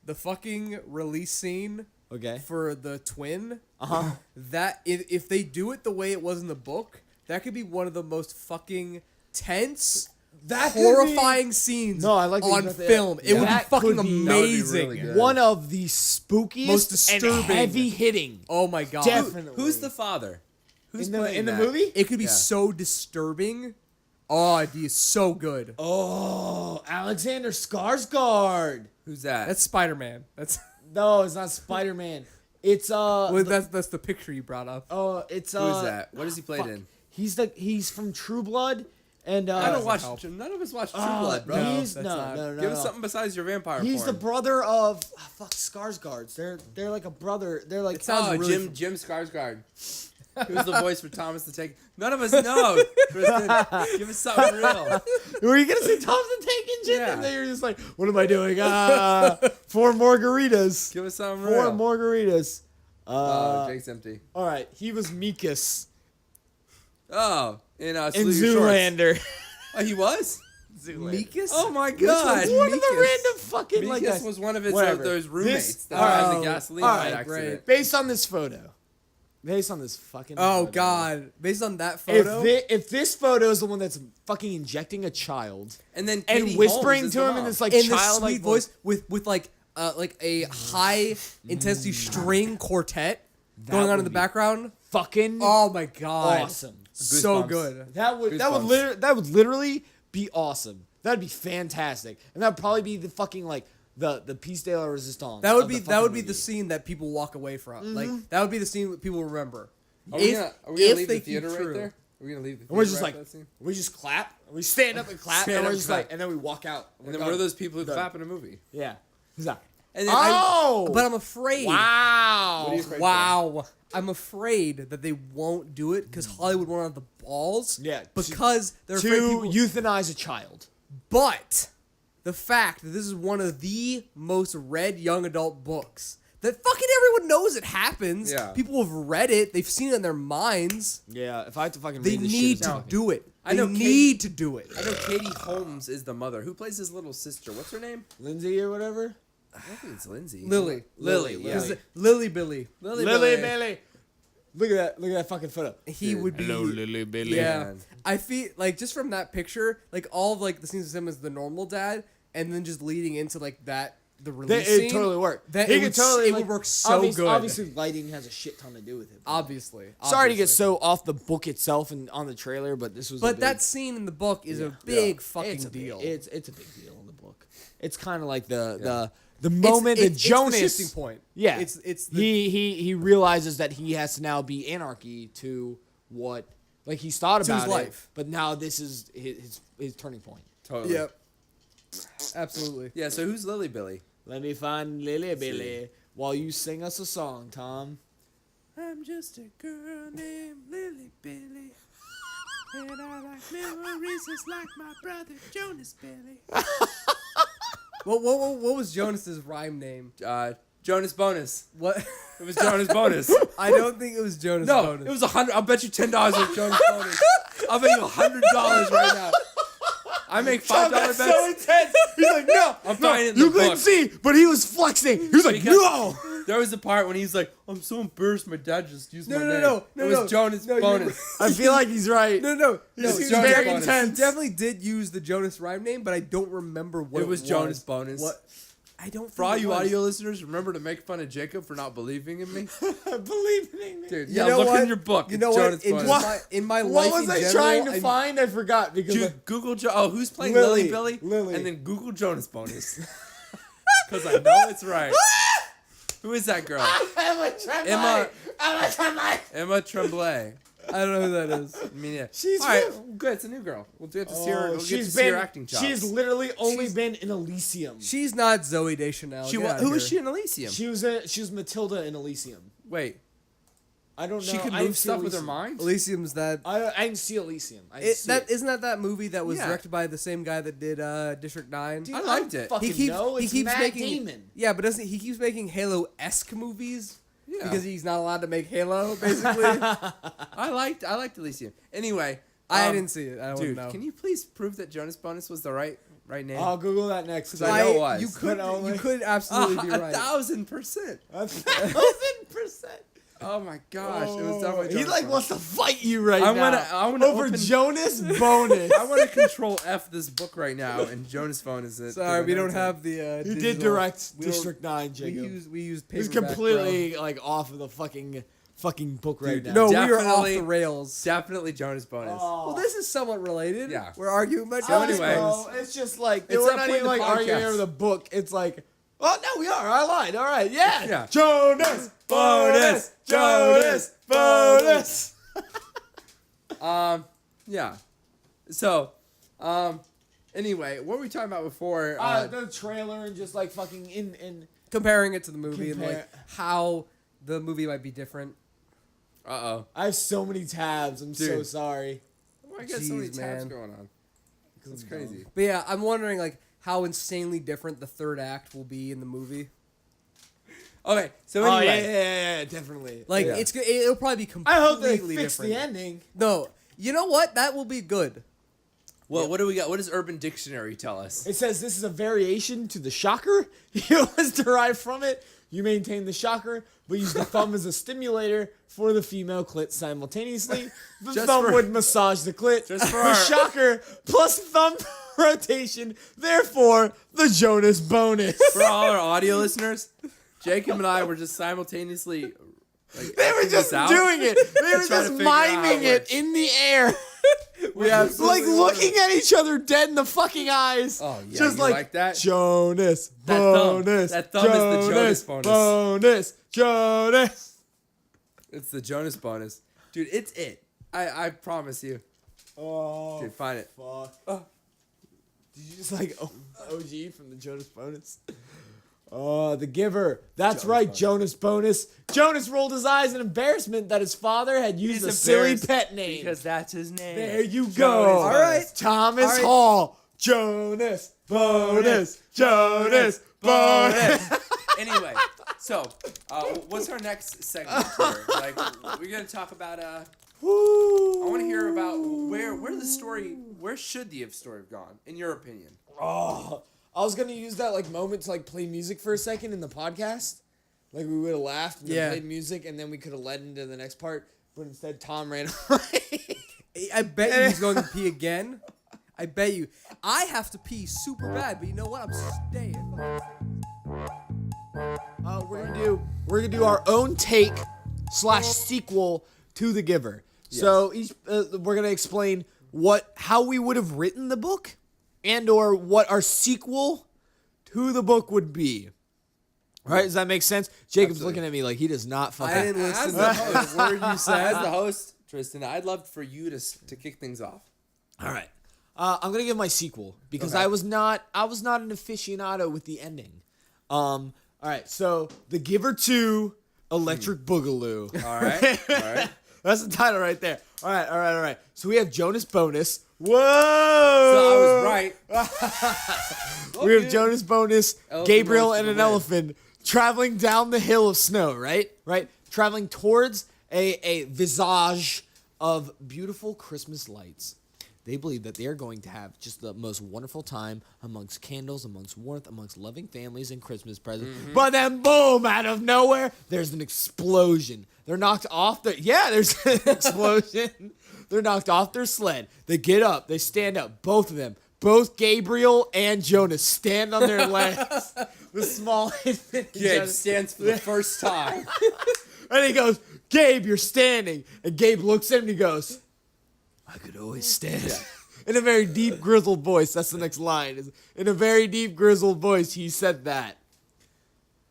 The fucking release scene Okay. for the twin. Uh-huh. That if they do it the way it was in the book, that could be one of the most fucking tense, That could horrifying scenes No, I like that you on got that. film. It would be That fucking could be- That would be amazing. really good. One of the spookiest, Most disturbing. and heavy hitting. Oh my god. Definitely. Who's the father? Who's in the playing that? movie? It could be Yeah. so disturbing. Oh, it'd be so good. Oh, Alexander Skarsgård. Who's that? That's Spider-Man. That's No, it's not Spider-Man. It's well, that's the picture you brought up. it's Who is that? What has he played fuck. in? He's from True Blood, and I don't doesn't watch. help. None of us watch True uh, Blood, bro. No, He's that's no, not- no, no, Give no. us something besides your vampire He's the porn. brother of Skarsgårds. They're like a brother. They're like It sounds really Jim Skarsgård. Who's the voice for Thomas the Tank? None of us know. Kristen, give us something real. Were you gonna say Thomas the Tank Engine? Yeah. And then you're just like, what am I doing? 4 margaritas. Give us something 4 real. margaritas. Oh, Jake's empty. All right, he was Mikas Oh, in in Salute Your Shorts. Zoolander. Oh, he was. Meekus? Oh my Which god. one's One of the Meekus? random fucking like Meekus was one of his whatever. those roommates This- that died in oh, the gasoline all fight right, accident. based on this photo. Based on this fucking Oh photo. god. Based on that photo. If this photo is the one that's fucking injecting a child And then and Katie whispering Holmes is to the him in mom. this like in this childlike sweet voice with like a high intensity string quartet going on in would the be background. fucking Oh my god. awesome. So Goosebumps. good. That would Goosebumps. that would literally be awesome. That'd be fantastic. And that'd probably be the fucking like the piece de la resistance. That would of be the that would fucking be the movie. scene that people walk away from. Like that would be the scene that people remember. Are we gonna leave they the theater keep right true. there? Are we gonna leave the theater And we're just right like, after that scene? we just clap. We stand up and clap, Stand and up we're and just clap. like, and then we walk out. And then we're those people who clap in a movie. Yeah. Who's that? And then but I'm afraid. Wow. What are you afraid Wow. I'm afraid that they won't do it because Hollywood won't have the balls. Yeah, Because they're afraid to people. euthanize a child. But the fact that this is one of the most read young adult books that fucking everyone knows it happens. Yeah. People have read it. They've seen it in their minds. Yeah, if I have to fucking They read this need shit, to do it. I They know need to do it. I know Katie Holmes is the mother. Who plays his little sister? What's her name? Lindsay or whatever. I think it's Lindsay. Lily. Lily, yeah. Is it Lily Billy. Lily Billy. Look at that fucking photo. He would be. Lily Billy. Yeah. Man. I feel like just from that picture, like all of like the scenes of him as the normal dad, and then just leading into like that the release It scene. totally worked. That He it could would, totally, it like, would work so good. Obviously, lighting has a shit ton to do with it. Obviously. Sorry to get so off the book itself and on the trailer, but this was. But a big, that scene in the book is a big it's fucking a big- deal. It's a big deal in the book. It's kind of like the It's- moment that it's Jonas. the shifting point. Yeah, It's the, he realizes that he has to now be anarchy to what like he's thought To his about it, life. but now this is his turning point. Totally. Yep. Absolutely. Yeah, so who's Lily Billy? Let me find Lily Billy while you sing us a song, Tom. I'm just a girl named Lily Billy. And I like memories just like my brother Jonas Billy. What was Jonas's rhyme name? Jonas Bonus. What? It was Jonas Bonus. I don't think it was Jonas No, Bonus. it was $100. I'll bet you $10 was Jonas Bonus. I'll bet you $100 right now. I make $5 bets. so intense. He's like, no, I'm finding it in you the couldn't book. see, but he was flexing. He was like, Because no. There was a part when he's like, I'm so embarrassed my dad just used my name. no, It was Jonas no, Bonus. I feel like he's right. No. He No, seems Jonas very Bonus. He intense. definitely did use the Jonas rhyme name, but I don't remember what It was Jonas Bonus. What? I don't. For all think it you was. audio listeners, remember to make fun of Jacob for not believing in me. Believe in me. Dude, You yeah, know look what? in your book. You It's know Jonas what? In, Bonus. just my, in my What life was in I general, trying to I'm- find? I forgot because Dude, Google who's playing Lily Billy? Lily. And then Google Jonas Bonus. Because I know it's right. Who is that girl? Emma Tremblay. I don't know who that is. I mean, yeah. She's all right. real. Good. It's a new girl. We'll get to see her. We'll get to she's see been. her acting chops. She's literally only She's- been in Elysium. She's not Zoe Deschanel. She Get wa- out who of is she here. in Elysium? She was Matilda in Elysium. Wait, I don't know. she can I didn't move see stuff with her Elysium. mind. Elysium's that. I didn't see Elysium. I didn't see That it. isn't that movie that was Yeah. directed by the same guy that did District 9. Dude, I liked it. Fucking he keeps know. he It's keeps Matt making Damon. Yeah, but doesn't he keeps making Halo-esque movies? Yeah. Because he's not allowed to make Halo, basically. I liked Elysium. Anyway, I didn't see it. I don't Dude, know. can you please prove that Jonas Bonus was the right name? I'll Google that next. 'Cause I know it was. You could absolutely be right. 1,000%. 1,000%. Oh my gosh, it was done by He Jonas like Bonus. wants to fight you right I now. wanna over open- Jonas Bonus. I want to control F this book right now, and Jonas Phone is it. Sorry, we don't have the. He did digital- direct we don't- District 9, We Jacob. use He's paperback, completely like off of the fucking book right now. bro. No, we are off Definitely- the rails. Definitely Jonas Bonus. Well, this is somewhat related. Yeah. We're arguing about So Jonas anyway. Bonus. Bro, it's just like It's we're that not point even in the like arguing podcast. over the book. It's like, oh no, we are. I lied. All right, yeah. Yeah. Jonas Bonus. Jonas Bonus. Yeah. So, anyway, what were we talking about before? The trailer and just like fucking in. Comparing it to the movie and Compare- like how the movie might be different. Uh-oh. I have so many tabs. I'm so Dude. sorry. I got so many Jeez, tabs man. going on. It's crazy. But yeah, I'm wondering like how insanely different the third act will be in the movie. Okay, so Oh anyway. yeah, definitely. Like Yeah. it'll probably be completely I hope they fix different. the ending. No, you know what? That will be good. Well, what do we got? What does Urban Dictionary tell us? It says this is a variation to the shocker. It was derived from it. You maintain the shocker, but use the thumb as a stimulator for the female clit simultaneously. The Just thumb for- would massage the clit. Just for the our- shocker plus thumb rotation. Therefore, the Jonas bonus. For all our audio listeners, Jacob and I were just simultaneously. Like, They were acting just this out. doing it. They were Trying to just figure out how miming it it works. in the air. We Like looking at each other dead in the fucking eyes. Oh, yeah, just you like that? Jonas That thumb. bonus. That thumb is the Jonas bonus. Bonus. Jonas. It's the Jonas bonus. Dude, it's it. I promise you. Oh, Dude, find it. fuck. Did you just like OG from the Jonas bonus? Oh, the giver. That's right, Jonas Bonus. Jonas rolled his eyes in embarrassment that his father had used a silly pet name. Because that's his name. There you go. All right. Thomas All right. Hall. Jonas Bonus. Jonas Bonus. Anyway, so what's our next segment here? Like, we're gonna talk about I want to hear about where should the story have gone in your opinion? Oh, I was gonna use that moment to play music for a second in the podcast. Like we would have laughed and then played music, and then we could have led into the next part. But instead, Tom ran away. I bet you he's going to pee again. I bet you. I have to pee super bad, but you know what? I'm staying. We're gonna do our own take / sequel to The Giver. Yes. So we're gonna explain how we would have written the book, and or what our sequel to the book would be. All right, does that make sense? Jacob's Absolutely. looking at me like he does not fucking. I didn't listen As to the the host, word you said. as the host, Tristan, I'd love for you to kick things off. All right, I'm gonna give my sequel because Okay. I was not an aficionado with the ending. All right, so The Giver 2, Electric Boogaloo. All right. That's the title right there. All right. So we have Jonas Bonus. Whoa! So I was right. We have Jonas Bonus, Elephant Gabriel, goes to and the an wind. elephant traveling down the hill of snow, right? Traveling towards a visage of beautiful Christmas lights. They believe that they are going to have just the most wonderful time amongst candles, amongst warmth, amongst loving families and Christmas presents. Mm-hmm. But then, boom, out of nowhere, there's an explosion. They're knocked off there's an explosion. They're knocked off their sled. They get up. They stand up. Both of them. Both Gabriel and Jonas stand on their legs. The small infant. Gabe stands for the first time. And he goes, Gabe, you're standing. And Gabe looks at him and he goes, I could always stand. Yeah. In a very deep, grizzled voice. That's the next line. In a very deep, grizzled voice, he said that.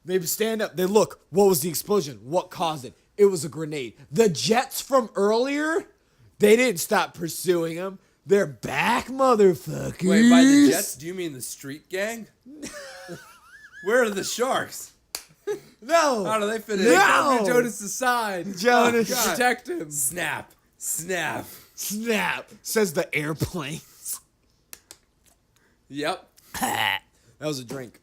They stand up. They look. What was the explosion? What caused it? It was a grenade. The Jets from earlier, they didn't stop pursuing him. They're back, motherfuckers. Wait, by the Jets, do you mean the street gang? Where are the Sharks? No. How do they fit in? No. Come to Jonas' side. Jonas. Oh, protect him. Snap. Snap, says the airplane. Yep. That was a drink.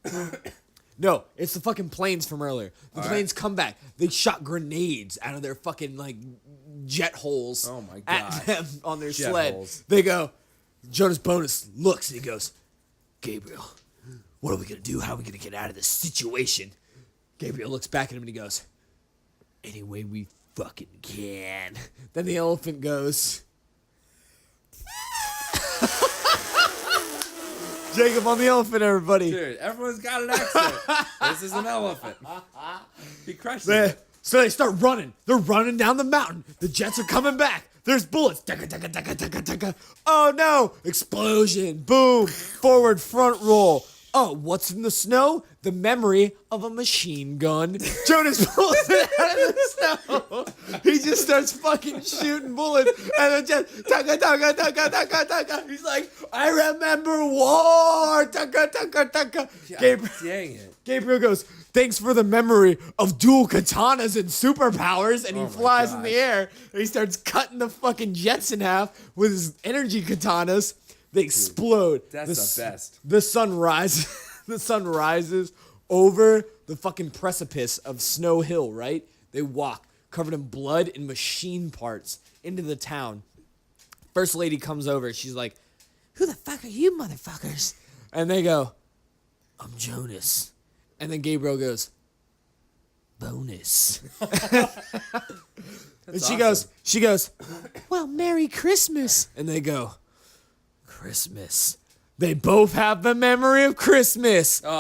No, it's the fucking planes from earlier. The planes come back. They shot grenades out of their fucking jet holes. Oh my At God. them on their Jet sled. holes. They go. Jonas Bonus looks and he goes, Gabriel, what are we gonna do? How are we gonna get out of this situation? Gabriel looks back at him and he goes, any way we fucking can. Then the elephant goes. Jacob on the elephant, everybody. Dude, everyone's got an accent. This is an elephant. He crushes it. So they start running. They're running down the mountain. The jets are coming back. There's bullets. Taka, taka, taka, taka, taka. Oh no! Explosion. Boom. Forward front roll. Oh, what's in the snow? The memory of a machine gun. Jonas pulls it out of the snow. He just starts fucking shooting bullets. And then just taka, taka, taka, taka, taka. He's like, I remember war. Taka, taka, taka. God dang it. Gabriel goes, thanks for the memory of dual katanas and superpowers. And he Oh my flies in gosh. the air. And he starts cutting the fucking jets in half with his energy katanas. They explode. That's the best. The sun rises. The sun rises over the fucking precipice of Snow Hill, right? They walk covered in blood and machine parts into the town. First lady comes over. She's like, who the fuck are you motherfuckers? And they go, I'm Jonas. And then Gabriel goes, bonus. And she goes, well, Merry Christmas. And they go, Christmas. They both have the memory of Christmas. What?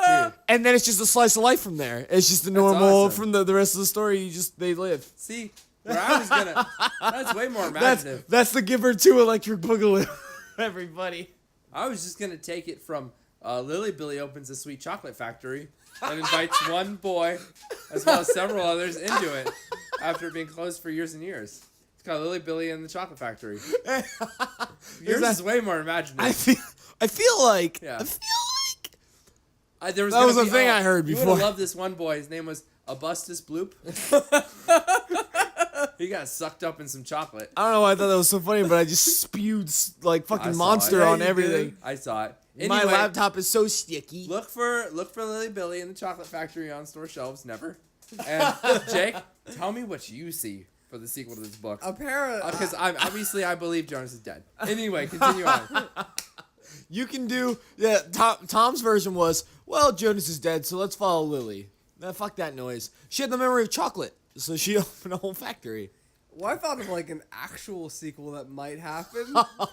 Dude. And then it's just a slice of life from there. It's just the normal awesome. from the rest of the story. They live. See, where I was gonna. That's way more imaginative. That's the Giver 2 Electric Boogaloo. Everybody. I was just gonna take it from Lily Billy opens a sweet chocolate factory and invites one boy as well as several others into it after being closed for years and years. It's called Lily Billy and the Chocolate Factory. Yours is way more imaginative. I feel like Yeah. There was That was gonna a be- thing I heard You before. would have loved this one boy. His name was Abustus Bloop. He got sucked up in some chocolate. I don't know why I thought that was so funny, but I just spewed like I fucking saw monster it. on Yeah, you everything. I saw it. My Anyway, laptop is so sticky. Look for Lily Billy in the chocolate factory on store shelves. Never. And Jake, tell me what you see for the sequel to this book. Apparently, Because I believe Jonas is dead. Anyway, continue on. You can do Tom's version was, well, Jonas is dead, so let's follow Lily. Nah, fuck that noise. She had the memory of chocolate, so she opened a whole factory. well, I thought of like an actual sequel that might happen.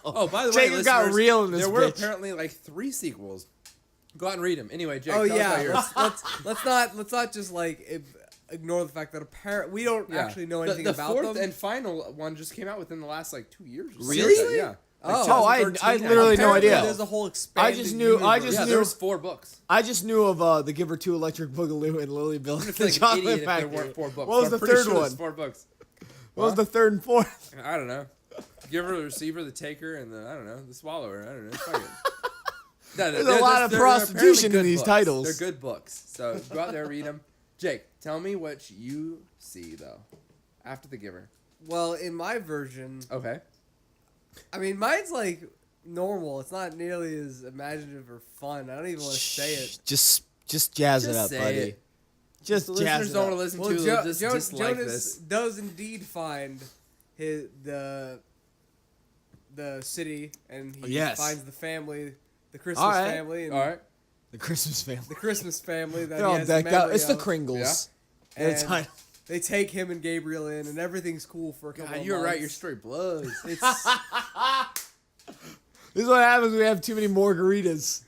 Oh, by the way, Jacob got listeners, real in this there were bitch. apparently like 3 sequels. Go out and read them. Anyway, Jake. Oh tell us about yeah, yours. let's not just like ignore the fact that we don't actually know anything the about fourth them. and final one just came out within the last like 2 years. or something like Really? that, Yeah. Oh. I 2013, literally no Apparently idea. There's a whole expanded I just Yeah, knew- there was 4 books. I just knew of The Giver 2, Electric Boogaloo, and Lily Bill. I'm gonna The feel like an Chocolate idiot if there Factory. weren't 4 books. What was I'm the pretty third sure there's one? 4 books. What was the third and fourth? I don't know. Giver, the receiver, the taker, and the swallower. I don't know. Fuck it. No, There's a lot of they're prostitution apparently in good these books. titles. They're good books. So go out there, read them. Jake, tell me what you see though after the Giver. Well, in my version, Okay. I mean, mine's like normal. It's not nearly as imaginative or fun. I don't even want to say it. Just jazz it Just up, say buddy. it. Just The jazz listeners it don't up. want to listen Well, to just dislike Jonas this. does indeed find the city, and he Yes. finds the family, the Christmas All right. family, and All right. The Christmas family. the Christmas family that They're he all has decked a out. memory It's the of. Kringles. And It's title. they take him and Gabriel in, and everything's cool for a couple God, of you're months. right. Your story blows. It's This is what happens when we have too many margaritas.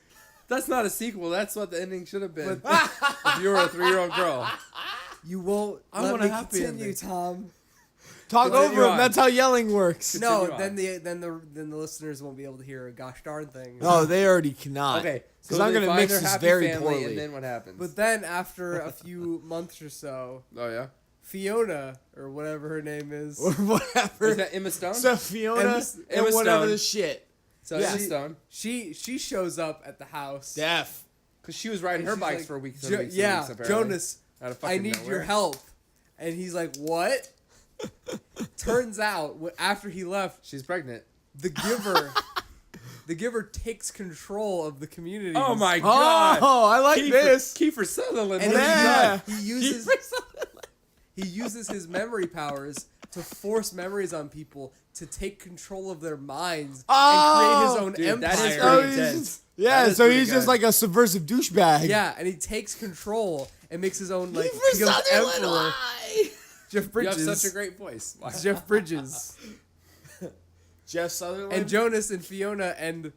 That's not a sequel. That's what the ending should have been. If you were a 3-year-old girl. you won't I let want a me happy continue, ending. Tom. Talk Continue over him. on. That's how yelling works. No, Continue then the listeners won't be able to hear a gosh darn thing. Oh, they already cannot. Okay. Because So I'm they going to find mix their this happy very family, poorly. And then what happens? But then after a few months or so, Oh yeah. Fiona or whatever her name is, or whatever. Is that Emma Stone? So Fiona Emma and whatever Stone. the shit. So yeah. Emma Stone. she shows up at the house. Deaf. Because she was riding And her she's bikes like, for weeks and Jo- weeks and yeah, weeks, apparently. Jonas, Out of I fucking need nowhere. your help. And he's like, what? Turns out, after he left, She's pregnant. the giver takes control of the community. Oh my god. Oh, I like this. Kiefer Sutherland. And what have you Yeah. done? he uses his memory powers to force memories on people to take control of their minds and create his own Dude, empire. that is Oh, pretty he's intense. just- yeah, That is so pretty he's just good. like a subversive douchebag. Yeah, and he takes control and makes his own like Kiefer he becomes Sutherland, emperor. why? Jeff You Bridges. have such a great voice. Wow. Jeff Bridges. Jeff Sutherland. And Jonas and Fiona and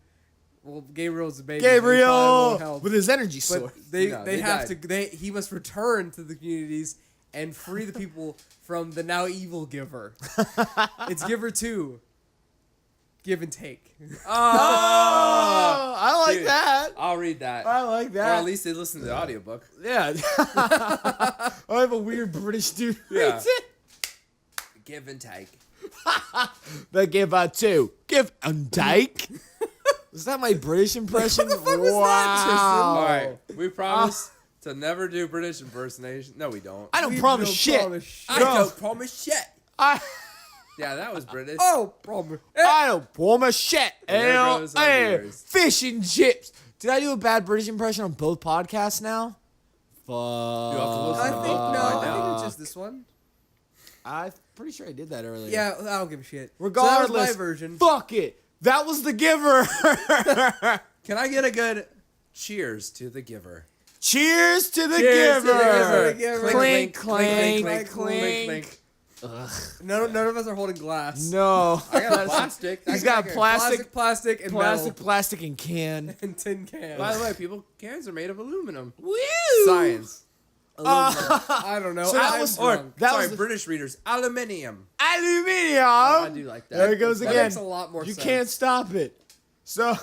Gabriel's the baby. so he probably Gabriel won't help. with his energy But sword. they No, they they have died. to he must return to the communities and free the people from the now evil giver. It's Giver 2. Give and take. Oh, I like Dude. that. I'll read that. I like Or that. at least they listen to the audiobook. Yeah. I have a weird British dude. Yeah. reads it. Give and take. The give a two. Give and take. Is that my British impression? What the fuck was that, Tristan? All right. We promise to never do British impersonation. No, we don't. I don't We promise don't shit. promise shit. I No. don't promise shit. I Yeah, that was British. Oh, problem. don't promise shit. There goes our Hey, viewers. fish and chips. Did I do a bad British impression on both podcasts now? Fuck. You have to listen I to think both. no. I Find think out. it's just this one. I'm pretty sure I did that earlier. Yeah, I don't give a shit. Regardless, so that was my version. fuck it. That was the giver. Can I get a good cheers to the giver? Cheers to the Cheers to the giver. giver. Clink, Clink, clink, clink, clink. None of us are holding glass. No. I got plastic. He's got plastic, Plastic, and plastic, metal. plastic, and can. And tin cans. By the way, people, cans are made of aluminum. Woo! Science. I don't know. So that I'm was- Or, drunk. That sorry, was the- British readers, aluminium. Aluminium. I do like that. There it goes That again. makes a lot more You sense. can't stop it. So,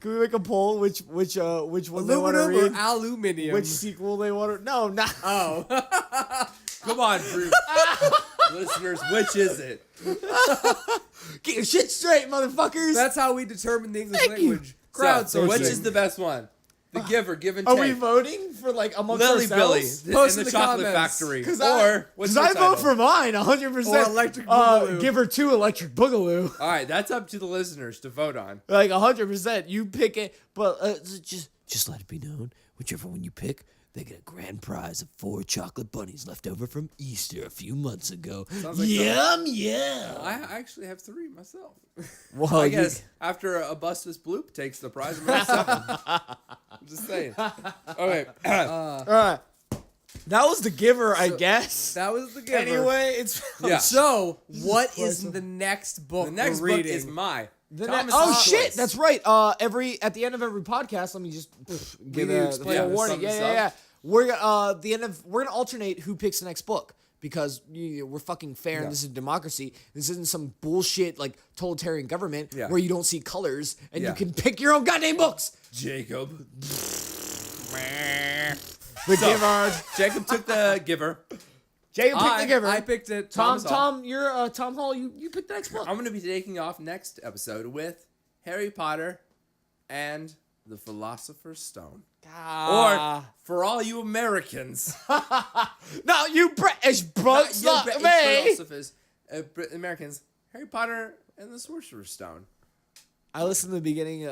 can we make a poll? Which one they want to Aluminum read? or aluminium? Which sequel they want to? No, not. Oh. Come on, Bruce. Listeners, which is it? Get your shit straight, motherfuckers. That's how we determine the English Thank you. language. Crowdsourcing. Which is the best one? The Giver, Give and Are Take. we voting for like amongst Lily Billy ourselves? Post in in the the Chocolate comments. Factory. Because What's your I title? vote for mine 100%. Or Electric Boogaloo. Give her 2 Electric Boogaloo. All right, that's up to the listeners to vote on. Like 100%. You pick it, but just let it be known, whichever one you pick, they get a grand prize of 4 chocolate bunnies left over from Easter a few months ago. Sounds like Yum. I actually have 3 myself. Well, I guess after a Bustus Bloop takes the prize, I'm at 7. I'm just saying. Okay. all right. That was the Giver, I guess. That was the Giver. Anyway, it's Yeah. So, what is the next book The next we're book reading? is my. The Thomas' oh choice. shit, that's right. At the end of every podcast, let me just give need to a explain full this. warning. Sum Yeah, this yeah, up. yeah. We're gonna alternate who picks the next book because we're fucking fair and this is democracy. This isn't some bullshit like totalitarian government Yeah. where you don't see colors and Yeah. you can pick your own goddamn books. Jacob. The Giver. Jacob took the Giver. Jacob picked the Giver. I picked it. Tom, you're Tom Hall. You pick the next book. I'm going to be taking off next episode with Harry Potter and the Philosopher's Stone. Or, for all you Americans, no, you British books, not not you me. philosophers, Americans, Harry Potter and the Sorcerer's Stone. I listened to the beginning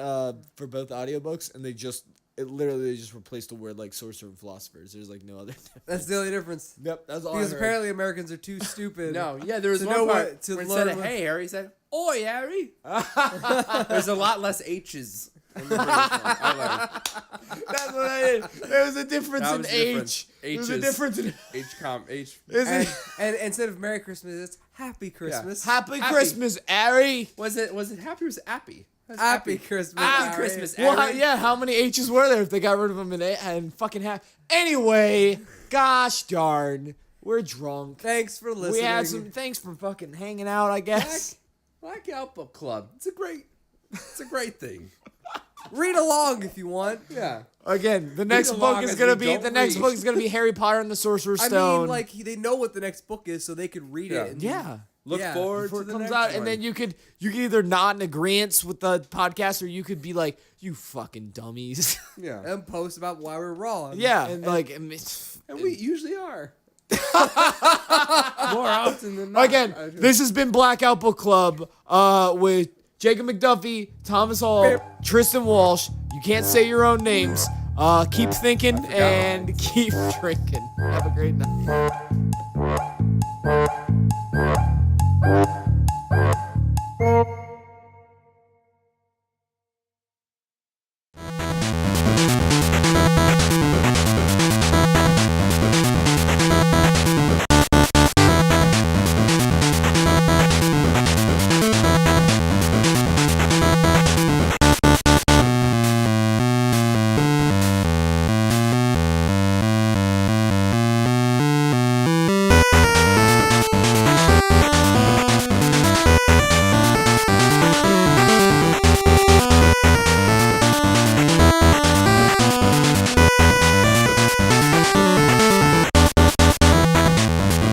for both audiobooks, and they just replaced the word like sorcerer and philosophers. There's like no other. That's the only difference. Yep, that's all. Because I heard. apparently Americans are too stupid. No, yeah, there was To one know part what- to where instead learn of what- hey Harry, he said, oi Harry. There's a lot less H's in the British one. I learned. That's what I did. There was a difference That in was the difference. age. There was a H's. difference in. H. And instead of Merry Christmas, it's Happy Christmas. Happy Happy. Christmas, Harry. Was it happy or was it appy? Happy Christmas. Happy Harry. Christmas, Well, Harry. yeah. How many H's were there if they got rid of them and fucking half? Anyway, gosh darn, we're drunk. Thanks for listening. We had some. Thanks for fucking hanging out. I guess. Blackout Book Club. It's a great thing. Read along if you want. Yeah. Again, the next along book is as gonna we be don't read. Harry Potter and the Sorcerer's I Stone. mean, like they know what the next book is, so they could read Yeah. it. And yeah. Look Yeah, forward Before to it the comes next out, one. and then you could either nod in agreement with the podcast, or you could be like, "You fucking dummies." yeah. and post about why we're wrong. yeah, and like, and And we usually are. More often than not. again, this has been Blackout Book Club with Jacob McDuffie, Thomas Hall, Tristan Walsh. You can't say your own names. Keep thinking and keep drinking. Have a great night.